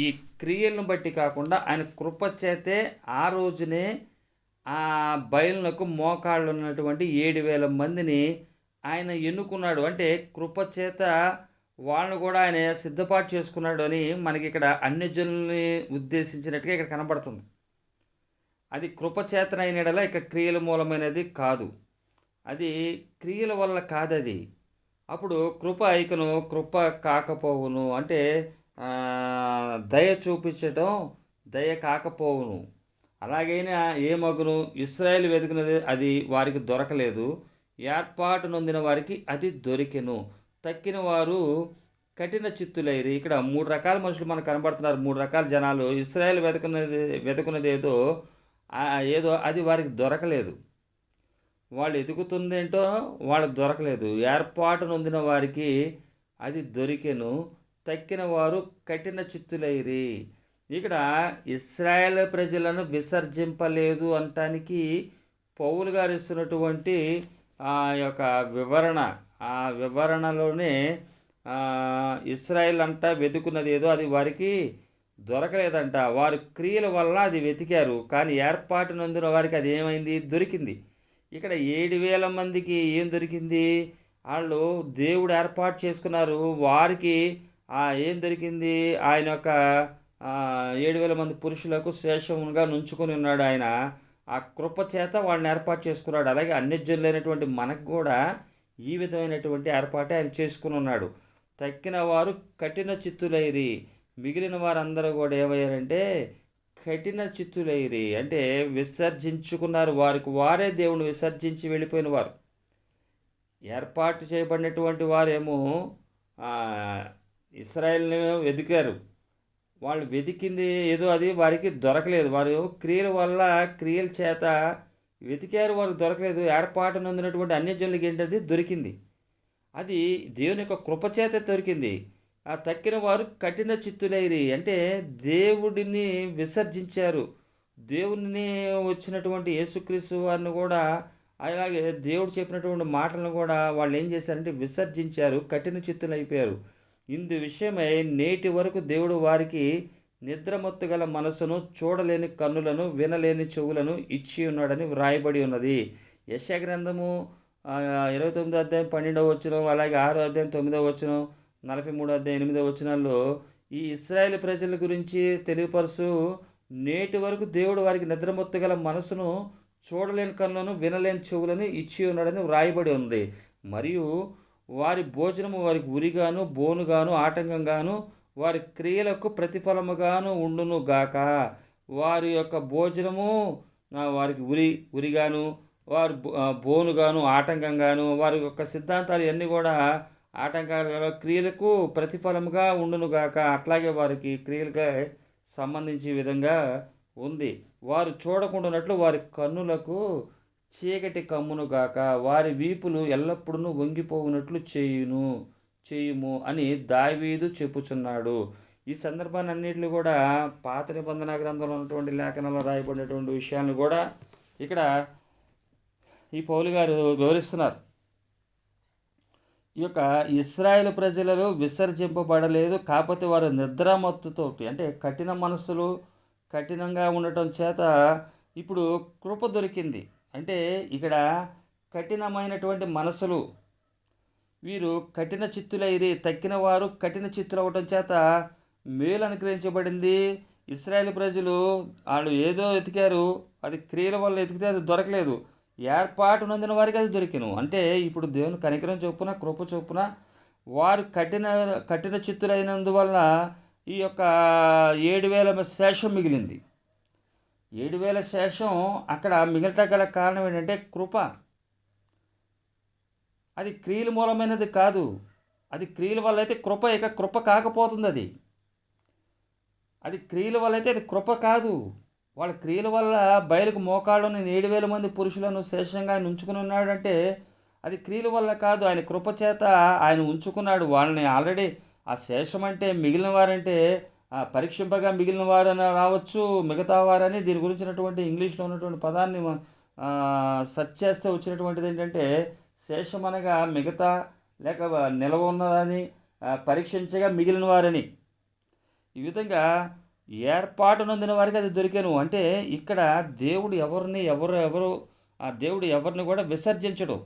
ఈ క్రియలను బట్టి కాకుండా ఆయన కృపచేతే ఆ రోజునే ఆ బయలునకు మోకాళ్ళు ఉన్నటువంటి 7,000 మందిని ఆయన ఎన్నుకున్నాడు. అంటే కృపచేత వాళ్ళను కూడా ఆయన సిద్ధపాటు చేసుకున్నాడు అని మనకి ఇక్కడ అన్యజనుల్ని ఉద్దేశించినట్టుగా ఇక్కడ కనబడుతుంది. అది కృపచేతనైన యెడల ఇక క్రియల మూలమైనది కాదు. అది క్రియల వల్ల కాదది. అప్పుడు కృప ఇకను కృప కాకపోవును. అంటే దయ చూపించడం దయ కాకపోవును. అలాగైనా ఏమగును, ఇశ్రాయేలు వెతికినది అది వారికి దొరకలేదు, ఏర్పాటు నొందిన వారికి అది దొరికెను. తక్కిన వారు కఠిన చిత్తులైరి. ఇక్కడ 3 రకాల మనుషులు మనకు కనబడుతున్నారు. 3 రకాల జనాలు. ఇశ్రాయేలు వెతుకున్నది ఏదో అది వారికి దొరకలేదు. వాళ్ళు ఎదుగుతుందేంటో వాళ్ళకి దొరకలేదు. ఏర్పాటు నొందిన వారికి అది దొరికెను. తక్కిన వారు కఠిన చిత్తులైరి. ఇక్కడ ఇశ్రాయేల్ ప్రజలను విసర్జింపలేదు అనటానికి పౌలు గారు ఇస్తున్నటువంటి ఆ యొక్క వివరణ, ఆ వివరణలోనే ఇశ్రాయేల్ అంట వెతుకున్నది ఏదో అది వారికి దొరకలేదంట. వారి క్రియల వల్ల అది వెతికారు, కానీ ఏర్పాటు నందున వారికి అది ఏమైంది, దొరికింది. ఇక్కడ 7,000 మందికి ఏం దొరికింది, వాళ్ళు దేవుడు ఏర్పాటు చేసుకున్నారు. వారికి ఏం దొరికింది, ఆయన యొక్క 7,000 మంది పురుషులకు శేషముగా నుంచుకొని ఉన్నాడు ఆయన. ఆ కృప చేత వాళ్ళని ఏర్పాటు చేసుకున్నాడు. అలాగే అన్యజనులైనటువంటి మనకు కూడా ఈ విధమైనటువంటి ఏర్పాటే ఆయన చేసుకుని ఉన్నాడు. తక్కిన వారు కఠిన చిత్తులైరి. మిగిలిన వారందరూ కూడా ఏమయ్యారంటే కఠిన చిత్తులైరి, అంటే విసర్జించుకున్నారు. వారికి వారే దేవుని విసర్జించి వెళ్ళిపోయిన వారు. ఏర్పాటు చేయబడినటువంటి వారేమో ఇశ్రాయేలుని వెతికారు. వాళ్ళు వెతికింది ఏదో అది వారికి దొరకలేదు. వారు క్రియల వల్ల క్రియల చేత వెతికారు, వారికి దొరకలేదు. ఏర్పాటు నొందినటువంటి అన్యజనులకి ఏంటది దొరికింది. అది దేవుని యొక్క కృపచేత దొరికింది. ఆ తక్కిన వారు కఠిన చిత్తులైరి, అంటే దేవుడిని విసర్జించారు. దేవుని వచ్చినటువంటి యేసుక్రీస్తు వారిని కూడా, అలాగే దేవుడు చెప్పినటువంటి మాటలను కూడా వాళ్ళు ఏం చేశారంటే విసర్జించారు, కఠిన చిత్తులైపోయారు. ఇందు విషయమై నేటి వరకు దేవుడు వారికి నిద్రమత్తు గల మనసును, చూడలేని కన్నులను, వినలేని చెవులను ఇచ్చి ఉన్నాడని వ్రాయబడి ఉన్నది. యెషయా గ్రంథము 29వ అధ్యాయం 12వ వచనం, అలాగే 6వ అధ్యాయం 9వ వచనం, 43వ అధ్యాయం 8వ వచనాల్లో ఈ ఇశ్రాయేలు ప్రజల గురించి తెలియపరుస్తూ నేటి వరకు దేవుడు వారికి నిద్రమత్తు గల మనసును, చూడలేని కన్నులను, వినలేని చెవులను ఇచ్చి ఉన్నాడని వ్రాయబడి ఉంది. మరియు వారి భోజనము వారికి ఉరిగాను, బోనుగాను, ఆటంకంగాను, వారి క్రియలకు ప్రతిఫలముగాను ఉండును గాక. వారి యొక్క భోజనము వారికి ఉరిగాను, వారు బోనుగాను, ఆటంకంగాను, వారి యొక్క సిద్ధాంతాలు ఇవన్నీ కూడా ఆటంకాల క్రియలకు ప్రతిఫలముగా ఉండునుగాక. అట్లాగే వారికి క్రియలుగా సంబంధించే విధంగా ఉంది. వారు చూడకుండానట్లు వారి కన్నులకు చీకటి కమ్మునుగాక. వారి వీపులు ఎల్లప్పుడూ వంగిపోవునట్లు చేయుము అని దావీదు చెప్పుచున్నాడు. ఈ సందర్భాన్ని అన్నింటినీ కూడా పాత నిబంధన గ్రంథంలో ఉన్నటువంటి లేఖనాల్లో రాయబడినటువంటి విషయాలను కూడా ఇక్కడ ఈ పౌలు గారు వివరిస్తున్నారు. ఈ యొక్క ఇశ్రాయేలు ప్రజలలో విసర్జింపబడలేదు, కాకపోతే వారు నిద్రామత్తుతోటి, అంటే కఠిన మనస్సులు కఠినంగా ఉండటం చేత ఇప్పుడు కృప దొరికింది. అంటే ఇక్కడ కఠినమైనటువంటి మనసులు, వీరు కఠిన చిత్తులైరి. తక్కిన వారు కఠిన చిత్తులు అవ్వటం చేత మేలు అనుగ్రహించబడింది. ఇశ్రాయేలు ప్రజలు వాళ్ళు ఏదో వెతికారు, అది క్రియల వల్ల వెతికితే అది దొరకలేదు. ఏర్పాటు నొందిన వారికి అది దొరికిను. అంటే ఇప్పుడు దేవుని కనికరం చొప్పున, కృప చొప్పున వారు కఠిన చిత్తులైనందువల్ల ఈ యొక్క 7,000 శేషం మిగిలింది. 7,000 శేషం అక్కడ మిగలట గల కారణం ఏంటంటే కృప. అది క్రియల మూలమైనది కాదు. అది క్రియల వల్ల అయితే కృప, ఇక కృప కాకపోతుంది. అది క్రియల వల్ల అయితే అది కృప కాదు. వాళ్ళ క్రియల వల్ల బయలుకు మోకాళ్ళను 7,000 మంది పురుషులను శేషంగా ఆయన ఉంచుకుని ఉన్నాడంటే అది క్రియల వల్ల కాదు, ఆయన కృప చేత ఆయన ఉంచుకున్నాడు వాళ్ళని. ఆల్రెడీ ఆ శేషం అంటే మిగిలిన వారంటే పరీక్షింపగా మిగిలిన వారని రావచ్చు, మిగతా వారని. దీని గురించినటువంటి ఇంగ్లీష్లో ఉన్నటువంటి పదాన్ని సెర్చ్ చేస్తే వచ్చినటువంటిది ఏంటంటే శేషం అనగా మిగతా, లేక నిలవ ఉన్నదని, పరీక్షించగా మిగిలిన వారని. ఈ విధంగా ఏర్పాటు నొందిన వారికి అది దొరికాను. అంటే ఇక్కడ దేవుడు ఎవరు ఆ దేవుడు ఎవరిని కూడా విసర్జించడు.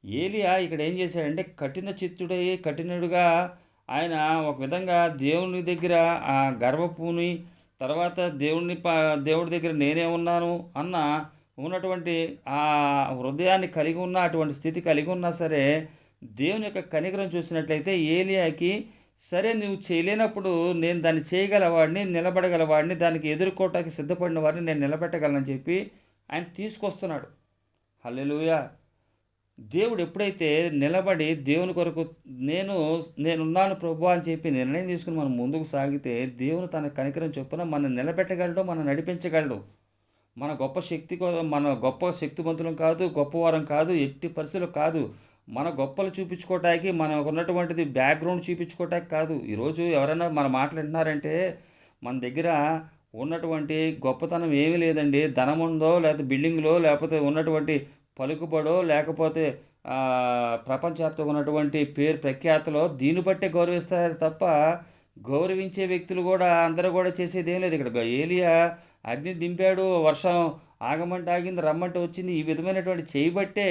ఏలియా ఇక్కడ ఏం చేశాడంటే కఠిన చిత్తుడై, కఠినుడుగా ఆయన ఒక విధంగా దేవుని దగ్గర ఆ గర్వపూని, తర్వాత దేవుడి దగ్గర నేనే ఉన్నాను అన్న ఉన్నటువంటి ఆ హృదయాన్ని కలిగి ఉన్న, అటువంటి స్థితి కలిగి ఉన్నా సరే దేవుని యొక్క కనికరం చూసినట్లయితే ఏలియాకి, సరే నువ్వు చేయలేనప్పుడు నేను దాన్ని చేయగలవాడిని, నిలబడగలవాడిని, దానికి ఎదుర్కోవటానికి సిద్ధపడిన వాడిని నేను నిలబెట్టగలనని చెప్పి ఆయన తీసుకొస్తున్నాడు. హల్లెలూయా. దేవుడు ఎప్పుడైతే నిలబడి దేవుని కొరకు నేనున్నాను ప్రభు అని చెప్పి నిర్ణయం తీసుకుని మనం ముందుకు సాగితే దేవుని తన కనికరం చొప్పున మనం నిలబెట్టగలడు, మనం నడిపించగలడు. మన గొప్ప శక్తివంతులం కాదు, గొప్పవారం కాదు, ఎట్టి పరిస్థితులు కాదు. మన గొప్పలు చూపించుకోవటానికి, మనకు ఉన్నటువంటిది బ్యాక్గ్రౌండ్ చూపించుకోవటానికి కాదు. ఈరోజు ఎవరైనా మన మాట్లాడినారంటే మన దగ్గర ఉన్నటువంటి గొప్పతనం ఏమీ లేదండి. ధనం ఉందో, లేకపోతే బిల్డింగ్లో, లేకపోతే ఉన్నటువంటి పలుకుబడో, లేకపోతే ప్రపంచవ్యాప్తంగా ఉన్నటువంటి పేరు ప్రఖ్యాతలో దీన్ని బట్టే గౌరవిస్తారు తప్ప గౌరవించే వ్యక్తులు కూడా అందరూ కూడా చేసేది ఏం లేదు. ఇక్కడ ఏలియా అగ్ని దింపాడు, వర్షం ఆగమంటే ఆగింది, రమ్మంటే వచ్చింది. ఈ విధమైనటువంటి చేయబట్టే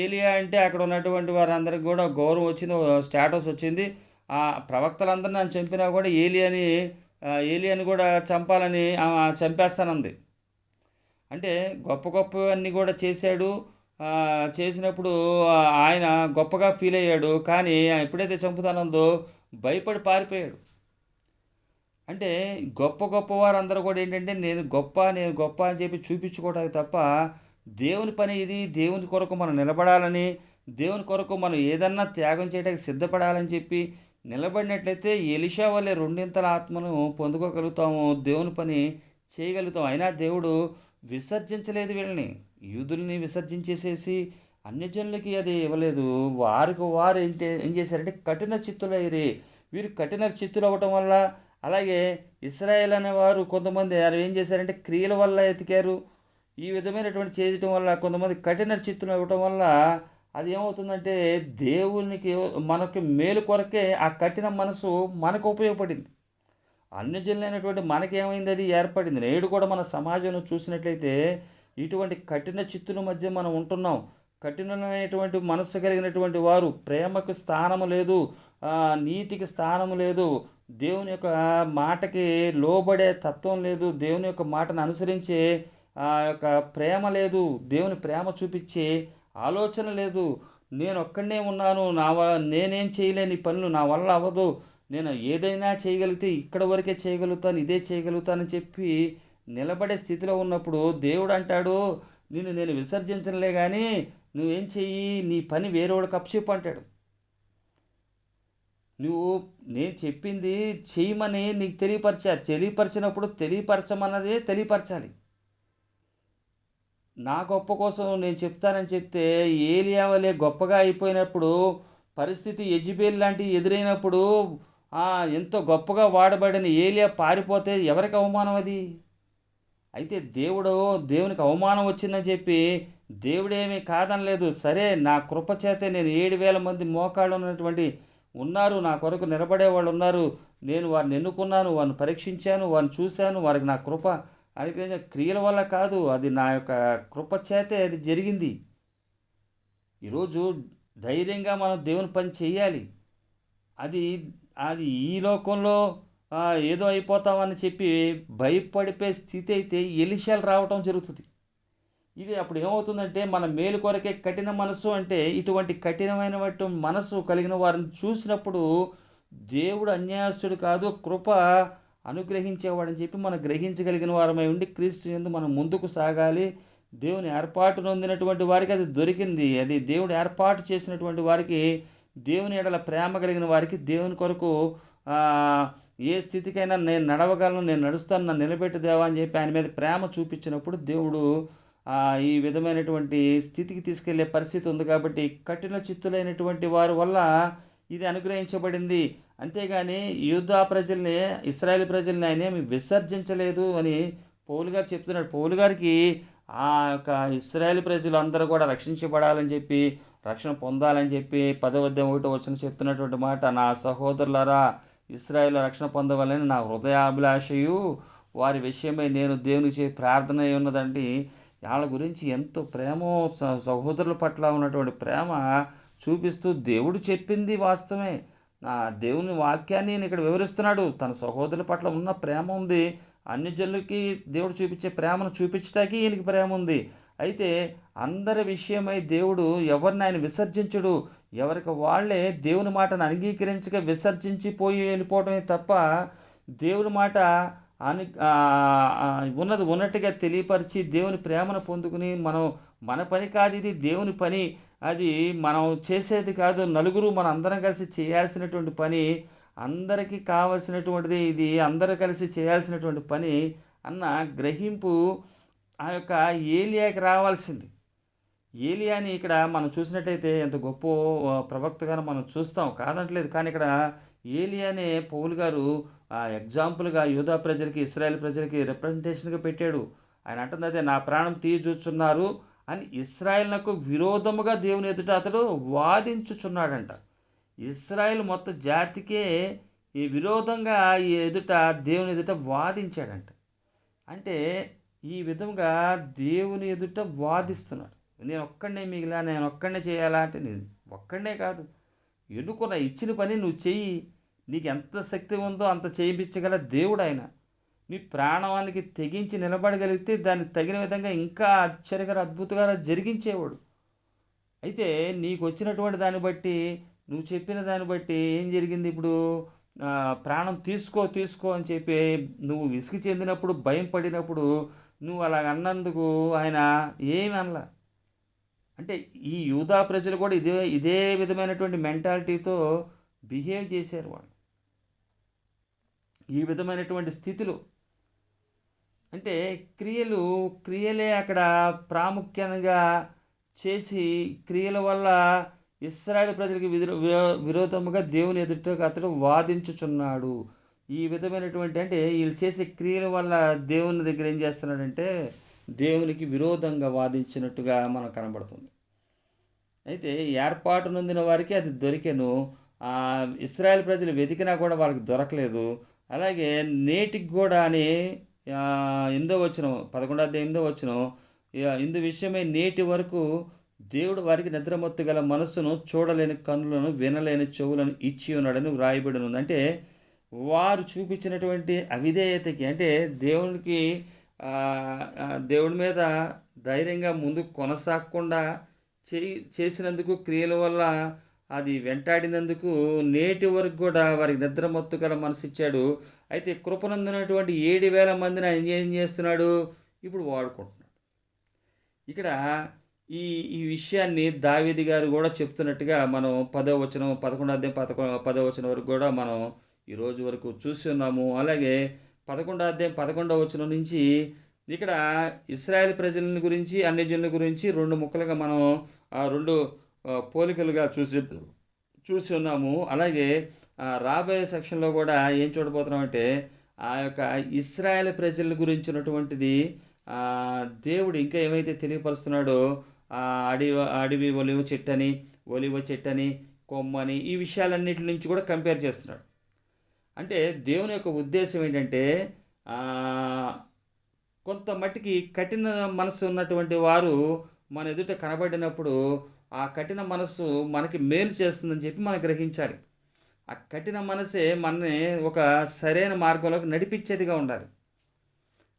ఏలియా అంటే అక్కడ ఉన్నటువంటి వారందరికి కూడా గౌరవం వచ్చింది, స్టేటస్ వచ్చింది. ఆ ప్రవక్తలందరినీ నన్ను చంపినా కూడా ఏలియాని కూడా చంపాలని చంపేస్తానంది. అంటే గొప్ప గొప్పవన్నీ కూడా చేశాడు. చేసినప్పుడు ఆయన గొప్పగా ఫీల్ అయ్యాడు. కానీ ఎప్పుడైతే చంపుతానందో భయపడి పారిపోయాడు. అంటే గొప్ప వారందరూ కూడా ఏంటంటే నేను గొప్ప అని చెప్పి చూపించుకోవడానికి తప్ప దేవుని పని ఇది. దేవుని కొరకు మనం నిలబడాలని, దేవుని కొరకు మనం ఏదన్నా త్యాగం చేయడానికి సిద్ధపడాలని చెప్పి నిలబడినట్లయితే ఎలీషా వల్లే రెండింతల ఆత్మను పొందుకోగలుగుతాము, దేవుని పని చేయగలుగుతాం. అయినా దేవుడు విసర్జించలేదు వీళ్ళని. యూదుల్ని విసర్జించేసేసి అన్యజనులకి అది ఇవ్వలేదు. వారు ఏం చేశారంటే కఠిన చిత్తులయ్యారు. వీరు కఠిన చిత్తులు అవ్వటం వల్ల, అలాగే ఇశ్రాయేల్ అనేవారు కొంతమంది ఏం చేశారంటే క్రియల వల్ల ఎతికారు. ఈ విధమైనటువంటి చేయటం వల్ల కొంతమంది కఠిన చిత్తులు అవ్వటం వల్ల అది ఏమవుతుందంటే దేవునికి మనకి మేలు కొరకే ఆ కఠిన మనసు మనకు ఉపయోగపడింది. అన్యజనులైనటువంటి మనకేమైంది, అది ఏర్పడింది. నేడు కూడా మన సమాజంలో చూసినట్లయితే ఇటువంటి కఠిన చిత్తుల మధ్య మనం ఉంటున్నాం. కఠినమైనటువంటి మనస్సు కలిగినటువంటి వారు, ప్రేమకు స్థానము లేదు, నీతికి స్థానము లేదు, దేవుని యొక్క మాటకి లోబడే తత్వం లేదు, దేవుని యొక్క మాటను అనుసరించే యొక్క ప్రేమ లేదు, దేవుని ప్రేమ చూపించే ఆలోచన లేదు. నేను ఒక్కడనే ఉన్నాను, నేనేం చేయలేని పనులు నా వల్ల అవ్వదు, నేను ఏదైనా చేయగలిగితే ఇక్కడ వరకే చేయగలుగుతాను, ఇదే చేయగలుగుతానని చెప్పి నిలబడే స్థితిలో ఉన్నప్పుడు దేవుడు అంటాడు, నేను విసర్జించలే కానీ నువ్వేం చెయ్యి, నీ పని వేరేవాడికి అప్పచెప్పు అంటాడు. నేను చెప్పింది చేయమని నీకు తెలియపరిచినప్పుడు తెలియపరచాలి. నా గొప్ప కోసం నేను చెప్తానని చెప్తే ఏలియా వలె గొప్పగా అయిపోయినప్పుడు, పరిస్థితి యెజెబెల్ లాంటి ఎదురైనప్పుడు ఎంతో గొప్పగా వాడబడిన ఏలియా పారిపోతే ఎవరికి అవమానం అది? అయితే దేవునికి అవమానం వచ్చిందని చెప్పి దేవుడేమీ కాదనలేదు. సరే, నా కృప చేతే నేను 7,000 మంది మోకాళ్ళు ఉన్నటువంటి ఉన్నారు, నా కొరకు నిలబడే వాళ్ళు ఉన్నారు, నేను వారిని ఎన్నుకున్నాను, వారిని పరీక్షించాను, వారిని చూశాను, వారికి నా కృప అది క్రియల వల్ల కాదు, అది నా యొక్క కృప చేతే అది జరిగింది. ఈరోజు ధైర్యంగా మనం దేవుని పని చేయాలి. అది అది ఈ లోకంలో ఏదో అయిపోతామని చెప్పి భయపడిపోయే స్థితి అయితే ఎలీషాలు రావటం జరుగుతుంది. ఇది అప్పుడు ఏమవుతుందంటే మన మేలు కొరకే కఠిన మనసు, అంటే ఇటువంటి కఠినమైనటువంటి మనసు కలిగిన వారిని చూసినప్పుడు దేవుడు అన్యాయస్తుడు కాదు, కృప అనుగ్రహించేవాడని చెప్పి మనం గ్రహించగలిగిన వారమై ఉండి క్రీస్తు యందు మనం ముందుకు సాగాలి. దేవుని ఏర్పాటు నొందినటువంటి వారికి అది దొరికింది. అది దేవుడు ఏర్పాటు చేసినటువంటి వారికి దేవుని ఎడల ప్రేమ కలిగిన వారికి దేవుని కొరకు ఆ, ఏ స్థితికైనా నేను నడవగలను, నేను నడుస్తాను, నన్ను నిలబెట్టు దేవా అని చెప్పి ఆయన మీద ప్రేమ చూపించినప్పుడు దేవుడు ఈ విధమైనటువంటి స్థితికి తీసుకెళ్లే పరిస్థితి ఉంది. కాబట్టి కఠిన చిత్తులైనటువంటి వారి వల్ల ఇది అనుగ్రహించబడింది. అంతేగాని యూదా ప్రజల్ని, ఇశ్రాయేల్ ప్రజల్ని ఆయన ఏమి విసర్జించలేదు అని పౌలు గారు చెప్తున్నాడు. పౌలు గారికి ఆ యొక్క ఇశ్రాయేల్ ప్రజలు అందరూ కూడా రక్షించబడాలని చెప్పి, రక్షణ పొందాలని చెప్పి 10:1 చెప్తున్నటువంటి మాట, నా సహోదరులారా ఇశ్రాయేలు రక్షణ పొందవాలని నా హృదయాభిలాషయు వారి విషయమై నేను దేవునికి ప్రార్థన అయి ఉన్నదండి. వాళ్ళ గురించి ఎంతో ప్రేమ, సహోదరుల పట్ల ఉన్నటువంటి ప్రేమ చూపిస్తూ దేవుడు చెప్పింది వాస్తవమే. దేవుని వాక్యాన్ని నేను ఇక్కడ వివరిస్తున్నాడు. తన సహోదరుల పట్ల ఉన్న ప్రేమ ఉంది. అన్ని జనులకి దేవుడు చూపించే ప్రేమను చూపించడానికి ఈయనకి ప్రేమ ఉంది. అయితే అందరి విషయమై దేవుడు ఎవరిని ఆయన విసర్జించడు. ఎవరికి వాళ్ళే దేవుని మాటను అంగీకరించక విసర్జించి పోయి వెళ్ళిపోవడమే తప్ప దేవుని మాట ఉన్నది ఉన్నట్టుగా తెలియపరిచి దేవుని ప్రేమను పొందుకుని మన పని కాదు ఇది, దేవుని పని, అది మనం చేసేది కాదు. నలుగురు మన అందరం కలిసి చేయాల్సినటువంటి పని, అందరికీ కావలసినటువంటిది ఇది, అందరూ కలిసి చేయాల్సినటువంటి పని అన్న గ్రహింపు ఆ యొక్క ఏలియాకి రావాల్సింది. ఏలియాని ఇక్కడ మనం చూసినట్టయితే ఎంత గొప్ప ప్రవక్తగానో మనం చూస్తాం, కాదంటలేదు. కానీ ఇక్కడ ఏలియానే పౌలు గారు ఎగ్జాంపుల్గా యూదా ప్రజలకి, ఇశ్రాయేల్ ప్రజలకి రిప్రజెంటేషన్గా పెట్టాడు. ఆయన అంటుంది అదే, నా ప్రాణం తీయచూచున్నారు అని ఇశ్రాయేలునకు విరోధముగా దేవుని ఎదుట అతడు వాదించుచున్నాడంట. ఇశ్రాయేల్ మొత్తం జాతికే ఈ విరోధంగా ఈ ఎదుట దేవుని ఎదుట వాదించాడంట. అంటే ఈ విధంగా దేవుని ఎదుట వాదిస్తున్నాడు. నేను ఒక్కడనే మిగిలా, నేను ఒక్కడనే చేయాలా అంటే, నేను ఒక్కడనే కాదు, ఎన్నుకున్న ఇచ్చిన పని నువ్వు చెయ్యి. నీకు ఎంత శక్తి ఉందో అంత చేయించగల దేవుడు ఆయన. నీ ప్రాణానికి తెగించి నిలబడగలిగితే దానికి తగిన విధంగా ఇంకా ఆశ్చర్యకర అద్భుతంగా జరిగించేవాడు. అయితే నీకు వచ్చినటువంటి దాన్ని బట్టి, నువ్వు చెప్పిన దాన్ని బట్టి ఏం జరిగింది? ఇప్పుడు ప్రాణం తీసుకో అని చెప్పి నువ్వు విసిగి చెందినప్పుడు, భయం పడినప్పుడు నువ్వు అలాగ అన్నందుకు ఆయన ఏమి అనలా. అంటే ఈ యూదా ప్రజలు కూడా ఇదే విధమైనటువంటి మెంటాలిటీతో బిహేవ్ చేశారు. వాళ్ళు ఈ విధమైనటువంటి స్థితిలో అంటే క్రియలే అక్కడ ప్రాముఖ్యంగా చేసి, క్రియల వల్ల ఇశ్రాయేలు ప్రజలకు విరోధముగా దేవుని ఎదుట అతడు వాదించుచున్నాడు. ఈ విధమైనటువంటి అంటే వీళ్ళు చేసే క్రియల వల్ల దేవుని దగ్గర ఏం చేస్తున్నాడంటే దేవునికి విరోధంగా వాదించినట్టుగా మనకు కనబడుతుంది. అయితే ఏర్పాటు నొందిన వారికి అది దొరికెను. ఇశ్రాయేల్ ప్రజలు వెతికినా కూడా వాళ్ళకి దొరకలేదు. అలాగే నేటికి కూడా అని 11వ ఇందు విషయమై నేటి వరకు దేవుడు వారికి నిద్రమత్తు గల మనస్సును, చూడలేని కన్నులను, వినలేని చెవులను ఇచ్చి ఉన్నాడని వ్రాయబడి ఉంది. అంటే వారు చూపించినటువంటి అవిధేయతకి, అంటే దేవుడి మీద ధైర్యంగా ముందుకు కొనసాగకుండా చేసినందుకు, క్రియల వల్ల అది వెంటాడినందుకు నేటి వరకు కూడా వారికి నిద్రమత్తు గల మనసు ఇచ్చాడు. అయితే కృపనందునటువంటి 7,000 మందిని ఆయన ఏం చేస్తున్నాడు? ఇప్పుడు వాడుకుంటున్నాడు. ఇక్కడ ఈ విషయాన్ని దావీదు గారు కూడా చెప్తున్నట్టుగా మనం 11వ వరకు కూడా మనం ఈరోజు వరకు చూసి ఉన్నాము. అలాగే 11వ నుంచి ఇక్కడ ఇశ్రాయేల్ ప్రజల గురించి, అన్ని జనుల గురించి 2 ముక్కలుగా మనం 2 పోలికలుగా చూసి ఉన్నాము. అలాగే రాబోయే సెక్షన్లో కూడా ఏం చూడబోతున్నామంటే ఆ యొక్క ఇశ్రాయేల్ ప్రజల గురించి ఉన్నటువంటిది దేవుడు ఇంకా ఏమైతే తెలియపరుస్తున్నాడో, అడవి ఒలివ చెట్టని, కొమ్మని, ఈ విషయాలన్నిటి నుంచి కూడా కంపేర్ చేస్తున్నాడు. అంటే దేవుని యొక్క ఉద్దేశం ఏంటంటే కొంత మట్టికి కఠిన మనసు ఉన్నటువంటి వారు మన ఎదుట కనబడినప్పుడు ఆ కఠిన మనసు మనకి మేలు చేస్తుందని చెప్పి మనం గ్రహించాలి. ఆ కఠిన మనసే మనని ఒక సరైన మార్గంలోకి నడిపించేదిగా ఉండాలి.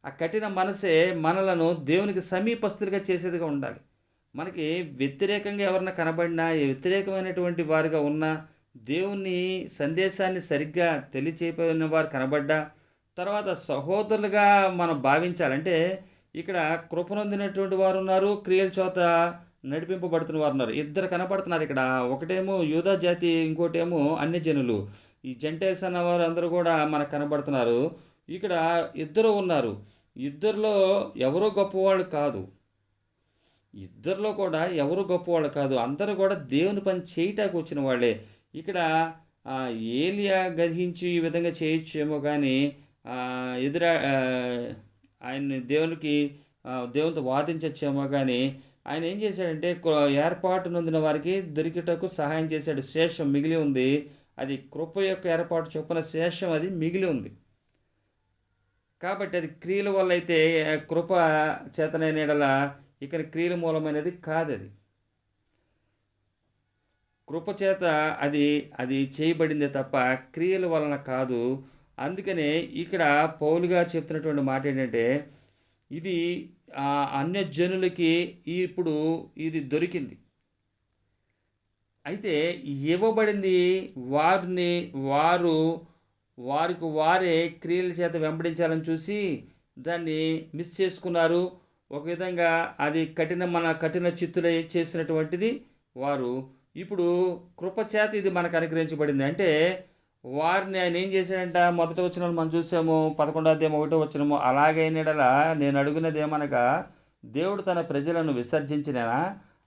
ఆ కఠిన మనసే మనలను దేవునికి సమీపస్తులుగా చేసేదిగా ఉండాలి. మనకి వ్యతిరేకంగా ఎవరన్నా కనబడినా, వ్యతిరేకమైనటువంటి వారుగా ఉన్నా, దేవుని సందేశాన్ని సరిగ్గా తెలియచేయని వారు కనబడ్డా, తర్వాత సహోదరులుగా మనం భావించాలంటే ఇక్కడ కృపనొందినటువంటి వారు ఉన్నారు, క్రియల చోత నడిపింపబడుతున్న వారు ఉన్నారు. ఇద్దరు కనపడుతున్నారు ఇక్కడ. ఒకటేమో యూదా జాతి, ఇంకోటేమో అన్యజనులు. ఈ జెంటైల్స్ అన్నవారు అందరూ కూడా మనకు కనబడుతున్నారు. ఇక్కడ ఇద్దరు ఉన్నారు. ఇద్దరిలో ఎవరో గొప్పవాళ్ళు కాదు. ఇద్దరిలో కూడా ఎవరు గొప్పవాళ్ళు కాదు. అందరూ కూడా దేవుని పని చేయటానికి వచ్చిన వాళ్ళే. ఇక్కడ ఏలియా గ్రహించి ఈ విధంగా చేయొచ్చేమో కానీ ఎదురా ఆయన్ని దేవునితో వాదించచ్చేమో కానీ ఆయన ఏం చేశాడంటే ఏర్పాటు నొందిన వారికి దొరికేటకు సహాయం చేశాడు. శేషం మిగిలి ఉంది. అది కృప యొక్క ఏర్పాటు చొప్పున శేషం అది మిగిలి ఉంది. కాబట్టి అది క్రియల వల్ల అయితే కృప చేతనైన యెడల ఇక్కడ క్రియల మూలమైనది కాదు. అది కృపచేత అది చేయబడిందే తప్ప క్రియల వలన కాదు. అందుకనే ఇక్కడ పౌలు గారు చెప్తున్నటువంటి మాట ఏంటంటే ఇది అన్యజనులకి ఇప్పుడు ఇది దొరికింది. అయితే ఇవ్వబడింది వారికి వారే క్రియల చేత వెంబడించాలని చూసి దాన్ని మిస్ చేసుకున్నారు. ఒక విధంగా అది కఠిన చిత్తులై చేసినటువంటిది వారు. ఇప్పుడు కృపచేత ఇది మనకు అనుగ్రహించబడింది. అంటే వారిని ఆయన ఏం చేశాడంట, మొదట వచనం మనం చూసాము, 11వ అధ్యాయం 1వ వచనము, అలాగైనడలా నేను అడుగున్నది ఏమనగా దేవుడు తన ప్రజలను విసర్జించినా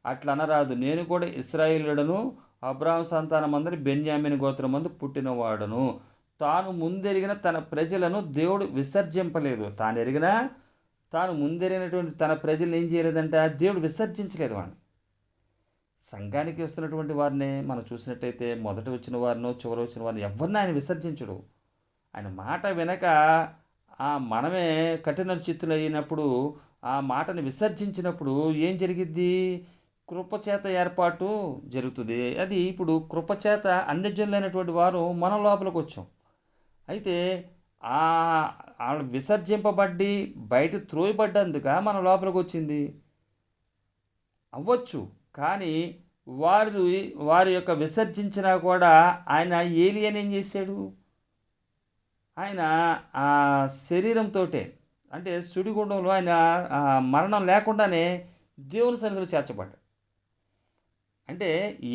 అట్లా అనరాదు. నేను కూడా ఇశ్రాయేలుడను, అబ్రాహాము సంతానమందరి బెన్యామీను గోత్రమందు పుట్టినవాడను. తాను ముందెరిగిన తన ప్రజలను దేవుడు విసర్జింపలేదు. తాను ముందెరిగినటువంటి తన ప్రజలను ఏం చేయలేదంట, దేవుడు విసర్జించలేదు. వాడిని సంఘానికి వస్తున్నటువంటి వారిని మనం చూసినట్టయితే మొదట వచ్చిన వారినో చివరి వచ్చిన వారిని ఎవరిని ఆయన విసర్జించడు. ఆయన మాట వినక మనమే కఠిన చిత్తులు అయినప్పుడు ఆ మాటను విసర్జించినప్పుడు ఏం జరిగిద్ది, కృపచేత ఏర్పాటు జరుగుతుంది. అది ఇప్పుడు కృపచేత అన్యజనులైనటువంటి వారు మన లోపలికి వచ్చాం. అయితే వాళ్ళు విసర్జింపబడి బయట త్రోయబడ్డందుక మన లోపలికి వచ్చింది అవ్వచ్చు. కానీ వారి యొక్క విసర్జించినా కూడా ఆయన ఏలియాని ఏం చేశాడు, ఆయన ఆ శరీరంతో అంటే సుడిగుండంలో ఆయన మరణం లేకుండానే దేవుని సన్నిధిలో చేర్చబడ్డాడు. అంటే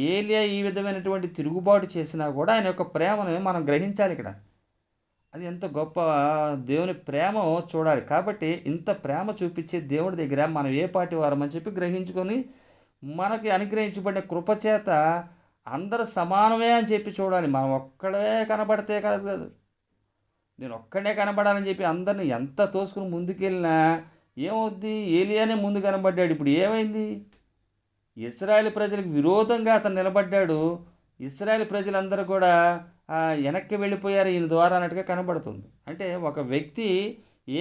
ఏలియా ఈ విధమైనటువంటి తిరుగుబాటు చేసినా కూడా ఆయన యొక్క ప్రేమను మనం గ్రహించాలి. ఇక్కడ అది ఎంత గొప్ప దేవుని ప్రేమ చూడాలి. కాబట్టి ఇంత ప్రేమ చూపించే దేవుడి దగ్గర మనం ఏ పాటి వారమని చెప్పి గ్రహించుకొని మనకి అనుగ్రహించబడిన కృపచేత అందరూ సమానమే అని చెప్పి చూడాలి. మనం ఒక్కడే కనబడితే కాదు, నేను ఒక్కడే కనబడాలని చెప్పి అందరిని ఎంత తోసుకుని ముందుకెళ్ళినా ఏమవుద్ది, ఏలియానే ముందు కనబడ్డాడు. ఇప్పుడు ఏమైంది, ఇశ్రాయేలు ప్రజలకు విరోధంగా అతను నిలబడ్డాడు. ఇశ్రాయేలు ప్రజలందరూ కూడా వెనక్కి వెళ్ళిపోయారు ఈయన ద్వారా అన్నట్టుగా కనబడుతుంది. అంటే ఒక వ్యక్తి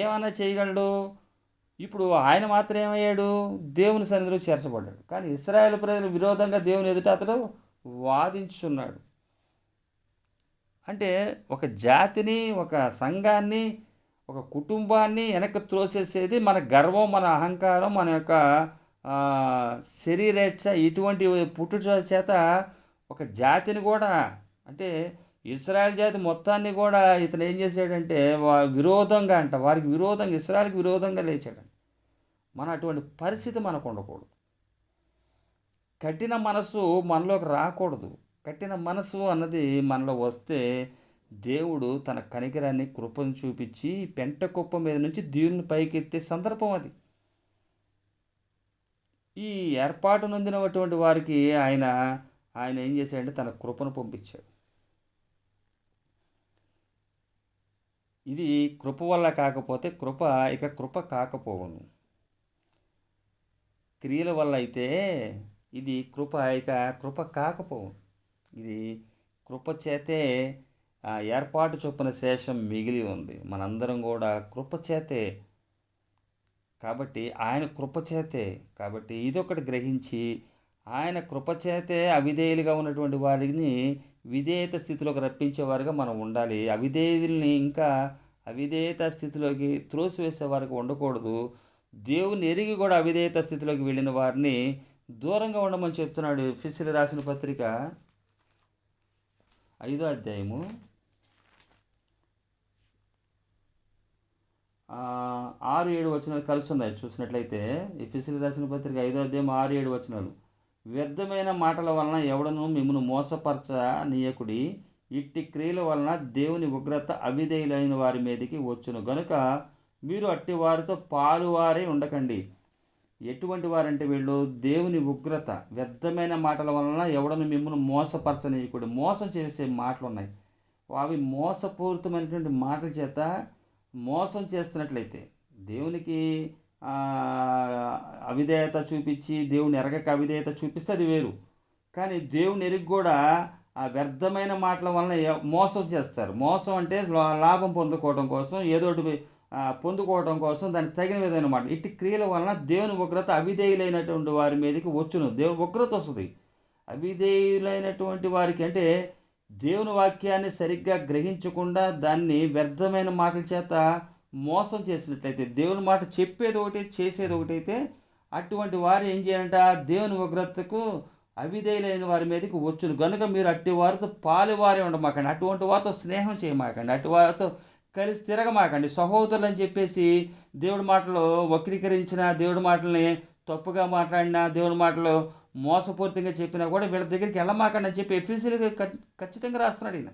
ఏమైనా చేయగలడు. ఇప్పుడు ఆయన మాత్రం ఏమయ్యాడు, దేవుని సన్నిధిలో చేర్చబడ్డాడు. కానీ ఇశ్రాయేలు ప్రజలు విరోధంగా దేవుని ఎదుట అతడు వాదించుచున్నాడు. అంటే ఒక జాతిని, ఒక సంఘాన్ని, ఒక కుటుంబాన్ని వెనక్కి త్రోసేసేది మన గర్వం, మన అహంకారం, మన యొక్క శరీరేచ్ఛ, ఇటువంటి పుట్టుట చేత ఒక జాతిని కూడా, అంటే ఇశ్రాయేల్ జాతి మొత్తాన్ని కూడా ఇతను ఏం చేశాడంటే విరోధంగా వారికి విరోధంగా, ఇశ్రాయేల్కి విరోధంగా లేచాడండి. మన అటువంటి పరిస్థితి మనకు ఉండకూడదు. కఠిన మనసు మనలోకి రాకూడదు. కఠిన మనసు అన్నది మనలో వస్తే దేవుడు తన కనికరాన్ని, కృపను చూపించి పెంట కుప్ప మీద నుంచి దీవుని పైకెత్తే సందర్భం అది. ఈ ఏర్పాటు నొందినటువంటి వారికి ఆయన ఏం చేశాడంటే తన కృపను పంపించాడు. ఇది కృప వల్ల కాకపోతే కృప కాకపోవును. క్రియల వల్ల అయితే ఇది కృప కాకపోవును. ఇది కృప చేతే ఏర్పాటు చొప్పున శేషం మిగిలి ఉంది. మనందరం కూడా కృప చేతే, కాబట్టి ఆయన కృపచేతే. కాబట్టి ఇదొకటి గ్రహించి ఆయన కృపచేతే అవిధేయులుగా ఉన్నటువంటి వారిని విధేయత స్థితిలోకి రప్పించేవారుగా మనం ఉండాలి. అవిధేయుల్ని ఇంకా అవిధేయత స్థితిలోకి త్రోసివేసే వారికి ఉండకూడదు. దేవుని ఎరిగి కూడా అవిధేయత స్థితిలోకి వెళ్ళిన వారిని దూరంగా ఉండమని చెప్తున్నాడు. ఎఫెసీయులకు రాసిన పత్రిక 5వ అధ్యాయము 6, 7 వచనాలు కలిసి ఉన్నాయి చూసినట్లయితే. ఎఫెసీయులకు రాసిన పత్రిక 5వ అధ్యాయం 6, 7 వచనాలు. వ్యర్థమైన మాటల వలన ఎవడను మిమ్మును మోసపరచనీయకుడి, ఇట్టి క్రియల వలన దేవుని ఉగ్రత అవిధేయులైన వారి మీదకి వచ్చును గనుక మీరు అట్టి వారితో పాలువారై ఉండకండి. ఎటువంటి వారంటే వీళ్ళు దేవుని ఉగ్రత, వ్యర్థమైన మాటల వలన ఎవడను మిమ్మల్ని మోసపరచనీయకుడు. మోసం చేసే మాటలు ఉన్నాయి. అవి మోసపూరితమైనటువంటి మాటల చేత మోసం చేస్తున్నట్లయితే దేవునికి అవిధేయత చూపించి దేవుని ఎరగక అవిధేయత చూపిస్తే అది వేరు. కానీ దేవుని ఎరిగి కూడా ఆ వ్యర్థమైన మాటల వలన మోసం చేస్తారు. మోసం అంటే లాభం పొందుకోవడం కోసం, ఏదోటి పొందుకోవడం కోసం దానికి తగిన విధమైన మాట. ఇట్టి క్రియల వలన దేవుని ఉగ్రత అవిధేయులైనటువంటి వారి మీదకి వచ్చును. దేవుని ఉగ్రత వస్తుంది అవిధేయులైనటువంటి వారికి. అంటే దేవుని వాక్యాన్ని సరిగ్గా గ్రహించకుండా దాన్ని వ్యర్థమైన మాటల చేత మోసం చేసినట్లయితే, దేవుని మాట చెప్పేది ఒకటి చేసేది ఒకటైతే అటువంటి వారు ఏం చేయాలంట, దేవుని ఉగ్రతకు అవిధేయులైన వారి మీదకి వచ్చును గనుక మీరు అట్టి వారితో పాలువారే ఉండమాకండి. అటువంటి వారితో స్నేహం చేయమాకండి, అట్టి వారితో కలిసి తిరగమాకండి. సహోదరులు అని చెప్పేసి దేవుడి మాటలు వక్రీకరించిన, దేవుడి మాటల్ని తప్పుగా మాట్లాడినా, దేవుడి మాటలు మోసపూరితంగా చెప్పినా కూడా వీళ్ళ దగ్గరికి వెళ్ళమాకండి అని చెప్పి ఎఫెసీయులకు ఖచ్చితంగా రాస్తున్నాడు ఈయన.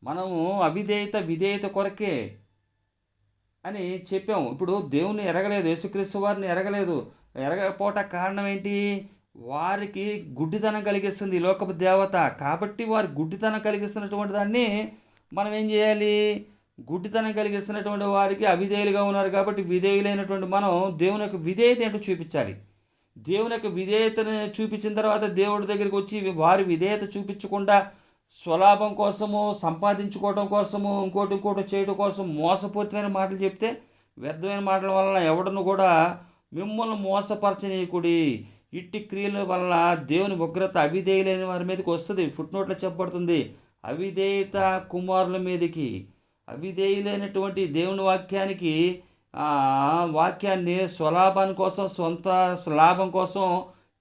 మనము విధేయత కొరకే అని చెప్పాము. ఇప్పుడు దేవుని ఎరగలేదు, యేసుక్రీస్తు వారిని ఎరగకపోవట కారణం ఏంటి? వారికి గుడ్డితనం కలిగిస్తుంది ఈ లోకపు దేవత. కాబట్టి వారి గుడ్డితనం కలిగిస్తున్నటువంటి దాన్ని మనం ఏం చేయాలి? గుడ్డితనం కలిగిస్తున్నటువంటి వారికి అవిధేయులుగా ఉన్నారు కాబట్టి విధేయులైనటువంటి మనం దేవుని యొక్క విధేయత ఏంటో చూపించాలి. దేవుని యొక్క విధేయతను చూపించిన తర్వాత దేవుడి దగ్గరికి వచ్చి వారి విధేయత చూపించకుండా స్వలాభం కోసము, సంపాదించుకోవడం కోసము, ఇంకోటి చేయడం కోసం మోసపూరితమైన మాటలు చెప్తే, వ్యర్థమైన మాటల వలన ఎవడను కూడా మిమ్మల్ని మోసపరచనీయకుడి. ఇట్టి క్రియల వలన దేవుని ఉగ్రత అవిధేయులైన వారి మీదకి వస్తుంది. ఫుట్నోట్లో చెప్పబడుతుంది, అవిధేయత కుమారుల మీదకి. అవిధేయులైనటువంటి దేవుని వాక్యాన్ని స్వలాభాని కోసం, సొంత లాభం కోసం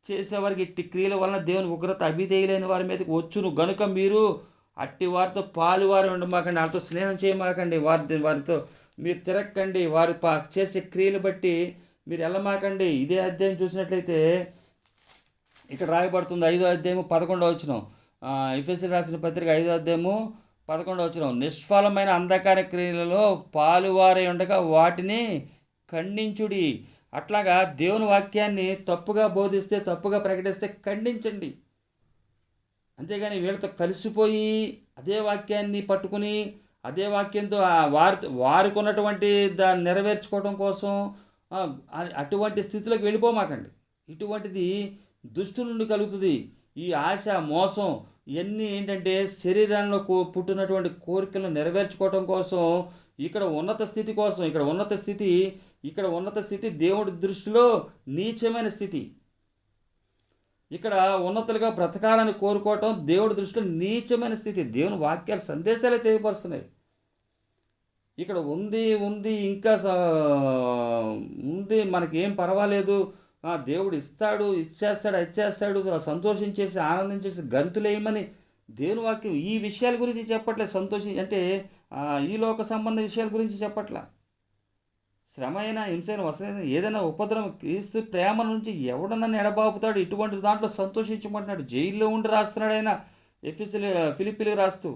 చేసేవారికి ఇట్టి క్రియల వలన దేవుని ఉగ్రత అవిధేయులైన వారి మీదకి వచ్చును గనుక మీరు అట్టి వారితో పాలువారు ఉండమాకండి, వాళ్ళతో స్నేహం చేయమాకండి, వారితో మీరు తిరగకండి, వారి చేసే క్రియలు బట్టి మీరు వెళ్ళమాకండి. ఇదే అధ్యాయం చూసినట్లయితే ఇక్కడ రాయబడుతుంది 5వ అధ్యాయము 11వ వచనం. ఎఫెసీయులకు రాసిన పత్రిక 5వ అధ్యాయము 11వ వచనం. నిష్ఫలమైన అంధకార క్రియలలో పాలువారై ఉండగా వాటిని ఖండించుడి. అట్లాగా దేవుని వాక్యాన్ని తప్పుగా బోధిస్తే, తప్పుగా ప్రకటిస్తే ఖండించండి. అంతేగాని వీళ్ళతో కలిసిపోయి అదే వాక్యాన్ని పట్టుకుని అదే వాక్యంతో వారికి ఉన్నటువంటి దాన్ని నెరవేర్చుకోవడం కోసం అటువంటి స్థితిలోకి వెళ్ళిపోమాకండి. ఇటువంటిది దుష్టుల నుండి కలుగుతుంది. ఈ ఆశ, మోసం ఇవన్నీ ఏంటంటే శరీరంలో పుట్టినటువంటి కోరికలను నెరవేర్చుకోవడం కోసం, ఇక్కడ ఉన్నత స్థితి కోసం. ఇక్కడ ఉన్నత స్థితి దేవుడి దృష్టిలో నీచమైన స్థితి. ఇక్కడ ఉన్నతులుగా బ్రతకాలని కోరుకోవటం దేవుడి దృష్టిలో నీచమైన స్థితి. దేవుని వాక్యాల సందేశాలే తెలియపరుస్తున్నాయి. ఇక్కడ ఉంది ఇంకా ఉంది, మనకేం పర్వాలేదు, దేవుడు ఇచ్చేస్తాడు సంతోషించేసి ఆనందించేసి గంతులేయమని దేవుని వాక్యం ఈ విషయాల గురించి చెప్పట్లేదు. అంటే ఈ లోక సంబంధ విషయాల గురించి చెప్పట్లా. శ్రమ అయినా, హింస అయినా, వసైనా, ఏదైనా ఉపద్రవం క్రీస్తు ప్రేమ నుంచి ఎవడనన్ను ఎడబాపుతాడు, ఇటువంటి దాంట్లో సంతోషించమంటున్నాడు. జైల్లో ఉండి రాస్తున్నాడు ఆయన ఫిలిప్పీలకు రాస్తూ.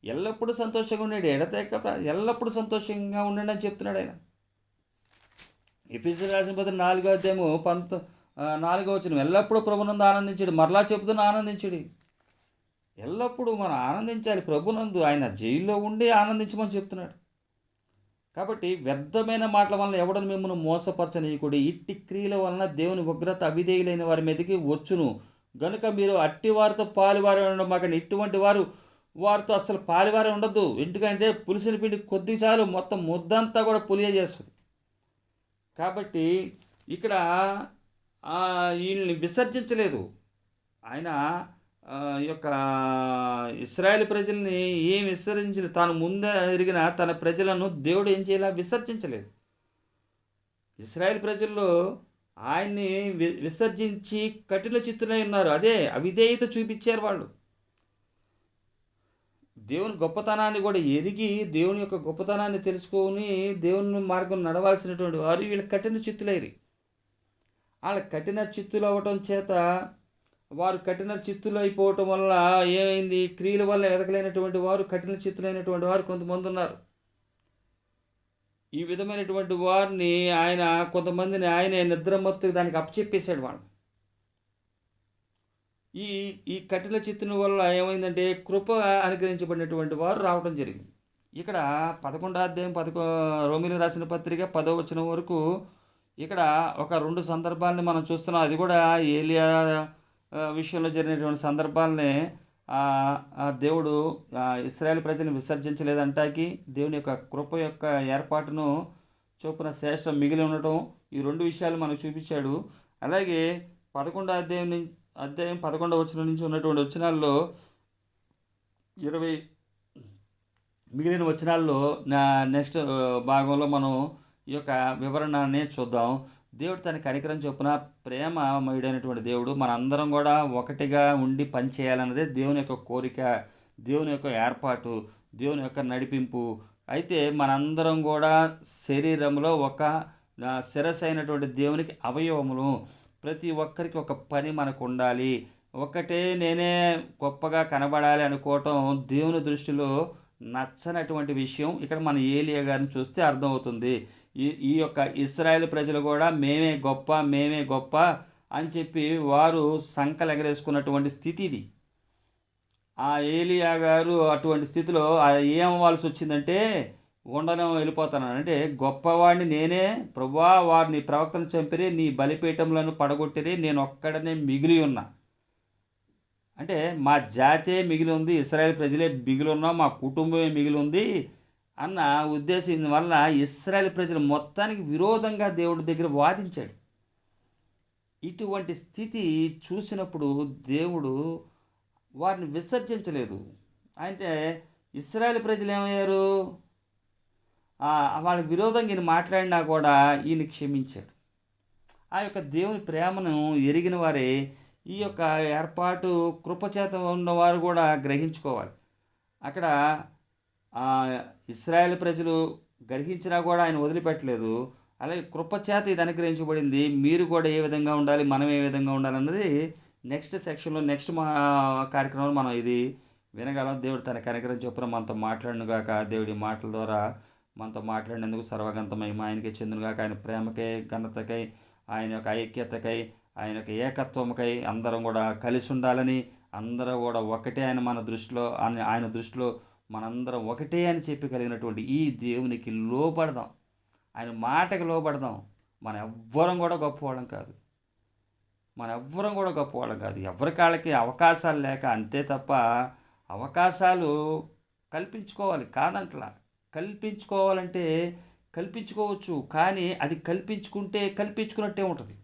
ఎల్లప్పుడూ సంతోషంగా ఉండండి, ఎల్లప్పుడూ సంతోషంగా ఉండండి అని చెప్తున్నాడు ఆయన. ఎఫెసీయులకు రాసిన పత్రిక 4వ అధ్యాయము 4వ వచనం. ఎల్లప్పుడూ ప్రభునందు ఆనందించడు. మరలా చెబుతున్న ఆనందించడు. ఎల్లప్పుడూ మనం ఆనందించాలి ప్రభునందు. ఆయన జైల్లో ఉండి ఆనందించమని చెప్తున్నాడు. కాబట్టి వ్యర్థమైన మాటల వలన ఎవడను మిమ్మల్ని మోసపరచనీయకుడి. ఇట్టి క్రియల వలన దేవుని ఉగ్రత అవిధేయులైన వారి మీదకి వచ్చును గనుక మీరు అట్టి వారితో పాలువారే ఉండమాకండి. ఇటువంటి వారితో అసలు పాలువారే ఉండొద్దు. ఎందుకంటే పులిసిన పిండి కొద్ది చాలు, మొత్తం ముద్దంతా కూడా పులియ చేస్తుంది. కాబట్టి ఇక్కడ వీళ్ళని విసర్జించలేదు ఆయన. యొక్క ఇశ్రాయేలు ప్రజల్ని ఏం విసర్జించలేదు. తాను ముందే ఎరిగిన తన ప్రజలను దేవుడు ఏం చేయాల విసర్జించలేదు. ఇశ్రాయేలు ప్రజల్లో ఆయన్ని విసర్జించి కఠిన చిత్తులై ఉన్నారు. అదే అవిధేయత చూపించారు వాళ్ళు. దేవుని గొప్పతనాన్ని కూడా ఎరిగి దేవుని యొక్క గొప్పతనాన్ని తెలుసుకొని దేవుని మార్గం నడవాల్సినటువంటి వారు వీళ్ళు కఠిన చిత్తులైరి. వాళ్ళ కఠిన చిత్తులు అవ్వటం చేత వారు కఠిన చిత్తులు అయిపోవటం వల్ల ఏమైంది, క్రియల వల్ల ఎదగలేనటువంటి వారు, కఠిన చిత్తులైనటువంటి వారు కొంతమంది ఉన్నారు. ఈ విధమైనటువంటి వారిని ఆయన కొంతమందిని ఆయనే నిద్రమత్తు దానికి అప్పచెప్పేశాడు. వాళ్ళు ఈ ఈ కఠిన చిత్తుని వల్ల ఏమైందంటే కృప అనుగ్రహించబడినటువంటి వారు రావడం జరిగింది. ఇక్కడ 11వ అధ్యాయం రోమీయులకు రాసిన పత్రిక 10వ వచనం వరకు ఇక్కడ ఒక 2 సందర్భాలని మనం చూస్తున్నాం. అది కూడా ఏలియా విషయంలో జరిగినటువంటి సందర్భాలనే దేవుడు ఇశ్రాయేల్ ప్రజలను విసర్జించలేదంటాకి దేవుని యొక్క కృప యొక్క ఏర్పాటును చొప్పున శేషం మిగిలి ఉండటం, ఈ 2 విషయాలు మనకు చూపించాడు. అలాగే 11వ అధ్యాయం 11వ వచనం నుంచి ఉన్నటువంటి వచనాల్లో 20 మిగిలిన వచనాల్లో నెక్స్ట్ భాగంలో మనం ఈ యొక్క వివరణనే చూద్దాం. దేవుడు తన కనికరం చొప్పున ప్రేమమయుడైనటువంటి దేవుడు మనందరం కూడా ఒకటిగా ఉండి పనిచేయాలన్నదే దేవుని యొక్క కోరిక, దేవుని యొక్క ఏర్పాటు, దేవుని యొక్క నడిపింపు. అయితే మనందరం కూడా శరీరంలో ఒక శిరస్సు అయినటువంటి దేవునికి అవయవములు. ప్రతి ఒక్కరికి ఒక పని మనకు ఉండాలి. ఒకటే నేనే గొప్పగా కనబడాలి అనుకోవటం దేవుని దృష్టిలో నచ్చనటువంటి విషయం. ఇక్కడ మన ఏలియా గారిని చూస్తే అర్థమవుతుంది. ఈ యొక్క ఇశ్రాయేల్ ప్రజలు కూడా మేమే గొప్ప అని చెప్పి వారు సంకలు ఎగరేసుకున్నటువంటి స్థితి ఇది. ఆ ఏలియా గారు అటువంటి స్థితిలో ఏమవ్వాల్సి వచ్చిందంటే వెళ్ళిపోతాను అంటే గొప్పవాడిని నేనే ప్రభువా, వారిని ప్రవక్తను చంపిరి, నీ బలిపీఠములను పడగొట్టిరి, నేను ఒక్కడనే మిగిలి ఉన్నా. అంటే మా జాతే మిగిలి ఉంది, ఇశ్రాయేల్ ప్రజలే మిగిలి ఉన్నాం, మా కుటుంబమే మిగిలి ఉంది అన్న ఉద్దేశం వల్ల ఇశ్రాయేల్ ప్రజలు మొత్తానికి విరోధంగా దేవుడి దగ్గర వాదించాడు. ఇటువంటి స్థితి చూసినప్పుడు దేవుడు వారిని విసర్జించలేదు. అంటే ఇశ్రాయేల్ ప్రజలు ఏమయ్యారు, వాళ్ళకి విరోధంగా ఈయన మాట్లాడినా కూడా ఈయన క్షమించాడు. ఆ యొక్క దేవుని ప్రేమను ఎరిగిన వారే ఈ యొక్క ఏర్పాటు కృపచేత ఉన్నవారు కూడా గ్రహించుకోవాలి. అక్కడ ఇశ్రాయేల్ ప్రజలు గ్రహించినా కూడా ఆయన వదిలిపెట్టలేదు. అలాగే కృపచేత ఇది అనుగ్రహించబడింది. మీరు కూడా ఏ విధంగా ఉండాలి, మనం ఏ విధంగా ఉండాలన్నది నెక్స్ట్ సెక్షన్లో నెక్స్ట్ కార్యక్రమంలో మనం ఇది వినగలం. దేవుడు తన కనికరం చొప్పున మనతో మాట్లాడునుగాక. దేవుడి మాటల ద్వారా మనతో మాట్లాడినందుకు సర్వగంతమై ఆయనకే చెందునుగాక. ఆయన ప్రేమకై, ఘనతకై, ఆయన యొక్క ఐక్యతకై, ఆయన యొక్క ఏకత్వముకై అందరం కూడా కలిసి ఉండాలని, అందరూ కూడా ఒకటే అని ఆయన దృష్టిలో మనందరం ఒకటే అని చెప్పి కలిగినటువంటి ఈ దేవునికి లోబడదాం, ఆయన మాటకి లోబడదాం. మనం ఎవ్వరం కూడా గొప్పవాళ్ళం కాదు. ఎవరి కాళ్ళకి అవకాశాలు లేక అంతే తప్ప అవకాశాలు కల్పించుకోవాలి కాదంట్లా. కల్పించుకోవాలంటే కల్పించుకోవచ్చు, కానీ అది కల్పించుకున్నట్టే ఉంటుంది.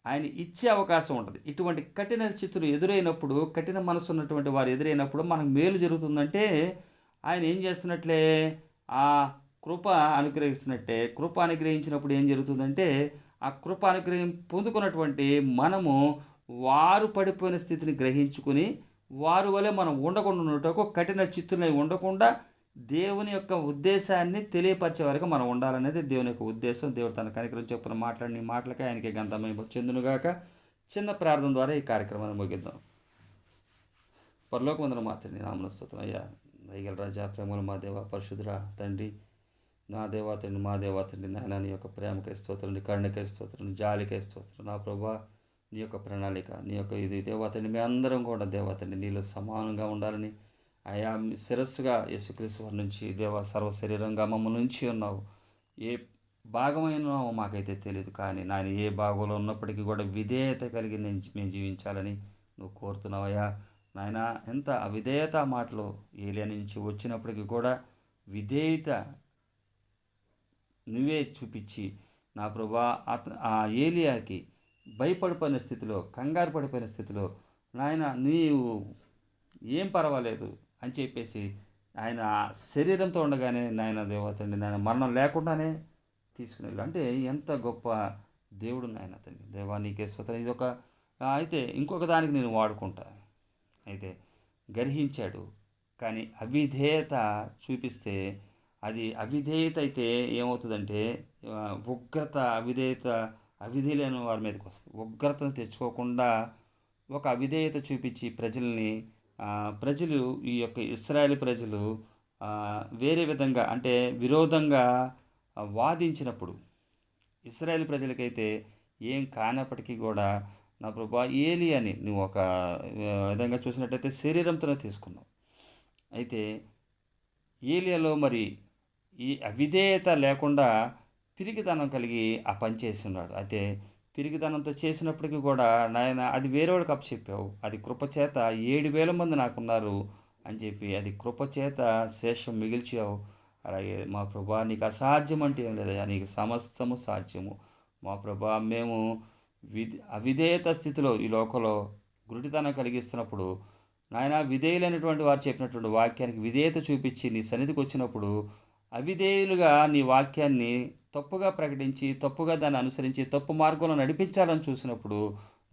ఆయన ఇచ్చే అవకాశం ఉంటుంది. ఇటువంటి కఠిన చిత్తులు ఎదురైనప్పుడు, కఠిన మనసు ఉన్నటువంటి వారు ఎదురైనప్పుడు మనకు మేలు జరుగుతుందంటే ఆయన ఏం చేస్తున్నట్లే, ఆ కృప అనుగ్రహిస్తున్నట్టే. కృప అనుగ్రహించినప్పుడు ఏం జరుగుతుందంటే ఆ కృప అనుగ్రహం పొందుకున్నటువంటి మనము వారు పడిపోయిన స్థితిని గ్రహించుకుని వారు వలె మనం ఉండకుండా ఉండటకు, కఠిన చిత్తులై ఉండకుండా దేవుని యొక్క ఉద్దేశాన్ని తెలియపరిచే వరకు మనం ఉండాలనేది దేవుని యొక్క ఉద్దేశం. దేవుడు తన కనికరం చొప్పున మాట్లాడిన మాటలకి ఆయనకి గంతమై చెందునుగాక. చిన్న ప్రార్థన ద్వారా ఈ కార్యక్రమాన్ని ముగిద్దాం. పరలోకమందున మా తండ్రి నామమున స్తుతులు. అయ్యా దయగల రాజా, ప్రేమల మా దేవ, పరిశుద్ధుడా తండ్రి, నా దేవా తండ్రి, మా దేవా తండ్రి, నాయన నీ యొక్క ప్రేమకై స్తోత్రం, నీ కరుణకై స్తోత్రం, జాలికై స్తోత్రం. నా ప్రభా, నీ యొక్క ప్రణాళిక, నీ యొక్క ఇది దేవా తండ్రి, మీ అందరం కూడా దేవా తండ్రి నీలో సమానంగా ఉండాలని, అయా శిరస్సుగా యేసుక్రీస్తు వారి నుంచి దేవా సర్వ శరీరంగా మమ్మల్ని నుంచి ఉన్నావు. ఏ భాగమైనా మాకైతే తెలియదు, కానీ నాయన ఏ భాగంలో ఉన్నప్పటికీ కూడా విధేయత కలిగి మేము జీవించాలని నువ్వు కోరుతున్నావయ్యా. నాయన ఎంత అవిధేయత మాటలు ఏలియా నుంచి వచ్చినప్పటికీ కూడా విధేయత నువ్వే చూపించి నా ప్రభా ఆ ఏలియాకి భయపడిపోయిన స్థితిలో, కంగారు పడిపోయిన స్థితిలో నాయన నీవు ఏం పర్వాలేదు అని చెప్పేసి ఆయన శరీరంతో ఉండగానే నాయన దేవతండి నాయన మరణం లేకుండానే తీసుకుని వెళ్ళు. అంటే ఎంత గొప్ప దేవుడు నాయన తండ్రి. దేవా నీకే స్తోత్రం. ఇది అయితే ఇంకొక దానికి నేను వాడుకుంటా. అయితే గ్రహించాడు, కానీ అవిధేయత చూపిస్తే అది అవిధేయత అయితే ఏమవుతుందంటే ఉగ్రత అవిధి లేని వారి మీదకి వస్తుంది. ఉగ్రతను తెచ్చుకోకుండా ఒక అవిధేయత చూపించి ప్రజలు ఈ యొక్క ఇశ్రాయేలు ప్రజలు వేరే విధంగా అంటే విరోధంగా వాదించినప్పుడు ఇశ్రాయేలు ప్రజలకైతే ఏం కానప్పటికీ కూడా నా ప్రభా ఏలి అని నువ్వు ఒక విధంగా చూసినట్టయితే శరీరంతోనే తీసుకున్నావు. అయితే ఏలియాలో మరి ఈ అవిధేయత లేకుండా పిరికితనం కలిగి ఆ పని చేస్తున్నాడు. అయితే పిరికితనంతో చేసినప్పటికీ కూడా నాయన అది వేరేవాడికి అప్పచెప్పావు, అది కృపచేత 7,000 మంది నాకున్నారు అని చెప్పి అది కృపచేత శేషం మిగిల్చావు. అలాగే మా ప్రభా నీకు అసాధ్యం అంటే ఏం లేదయ్యా, నీకు సమస్తము సాధ్యము. మా ప్రభా మేము అవిధేయత స్థితిలో ఈ లోకంలో గురుడితనం కలిగిస్తున్నప్పుడు నాయన విధేయులైనటువంటి వారు చెప్పినటువంటి వాక్యానికి విధేయత చూపించి నీ సన్నిధికి వచ్చినప్పుడు అవిధేయులుగా నీ వాక్యాన్ని తప్పుగా ప్రకటించి తప్పుగా దాన్ని అనుసరించి తప్పు మార్గంలో నడిపించాలని చూసినప్పుడు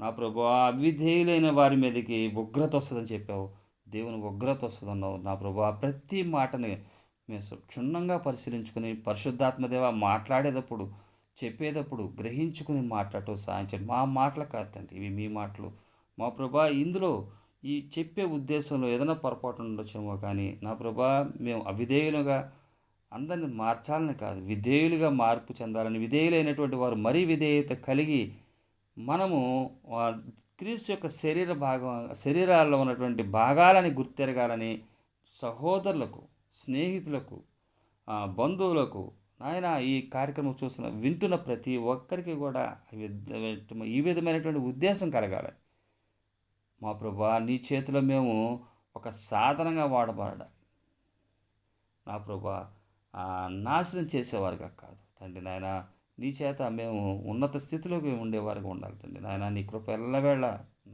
నా ప్రభు అవిధేయులైన వారి మీదకి ఉగ్రత వస్తుందని చెప్పావు. దేవుని ఉగ్రత వస్తుందన్నావు. నా ప్రభు ప్రతి మాటని మేము క్షుణ్ణంగా పరిశీలించుకుని పరిశుద్ధాత్మదేవ మాట్లాడేటప్పుడు చెప్పేటప్పుడు గ్రహించుకుని మాట్లాడటం సాయం చేయండి. మా మాటలు కాదండి, ఇవి మీ మాటలు. మా ప్రభా ఇందులో ఈ చెప్పే ఉద్దేశంలో ఏదైనా పొరపాటు ఉండొచ్చేమో, కానీ నా ప్రభా మేము అవిధేయులుగా అందరిని మార్చాలని కాదు, విధేయులుగా మార్పు చెందాలని, విధేయులైనటువంటి వారు మరీ విధేయత కలిగి మనము క్రీస్తు యొక్క శరీరాల్లో ఉన్నటువంటి భాగాలని గుర్తెరగాలని సహోదరులకు, స్నేహితులకు, బంధువులకు నాయన ఈ కార్యక్రమం వింటున్న ప్రతి ఒక్కరికి కూడా ఈ విధమైనటువంటి ఉద్దేశం కలగాలి. మా ప్రభా నీ చేతిలో మేము ఒక సాధనంగా వాడబడాలి. నా ప్రభా నాశనం చేసేవారుగా కాదు తండ్రి. నాయన నీ చేత మేము ఉన్నత స్థితిలోకి ఉండేవారుగా ఉండాలి తండ్రి. నాయన నీ కృప ఎల్లవేళ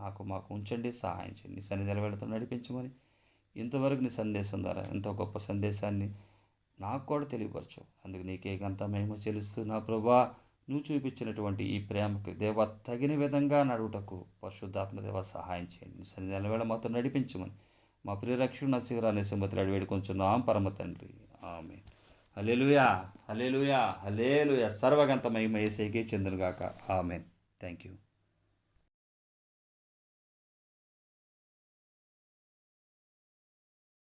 మాకు ఉంచండి, సహాయం చేయండి. నీ సన్నిధిలో వెళుతూ నడిపించమని ఇంతవరకు నీ సందేశం ద్వారా ఎంతో గొప్ప సందేశాన్ని నాకు కూడా తెలియపరచు. అందుకు నీకే గంత మహిమ చెల్లిస్తూ నా ప్రభా నువ్వు చూపించినటువంటి ఈ ప్రేమకు దేవ తగిన విధంగా నడువుటకు పరిశుద్ధాత్మదేవ సహాయం చేయండి. నీ సన్నిధిలో వేళ మాతో నడిపించమని మా ప్రియరక్షణ నరసింహరావు సింహతులు అడివేడు కొంచెం పరమ తండ్రి. ఆమేన్. హల్లెలూయా, హల్లెలూయా, హల్లెలూయా. సర్వగంత మహిమ యేసుకే చెందునుగాక. ఆమేన్. Thank you.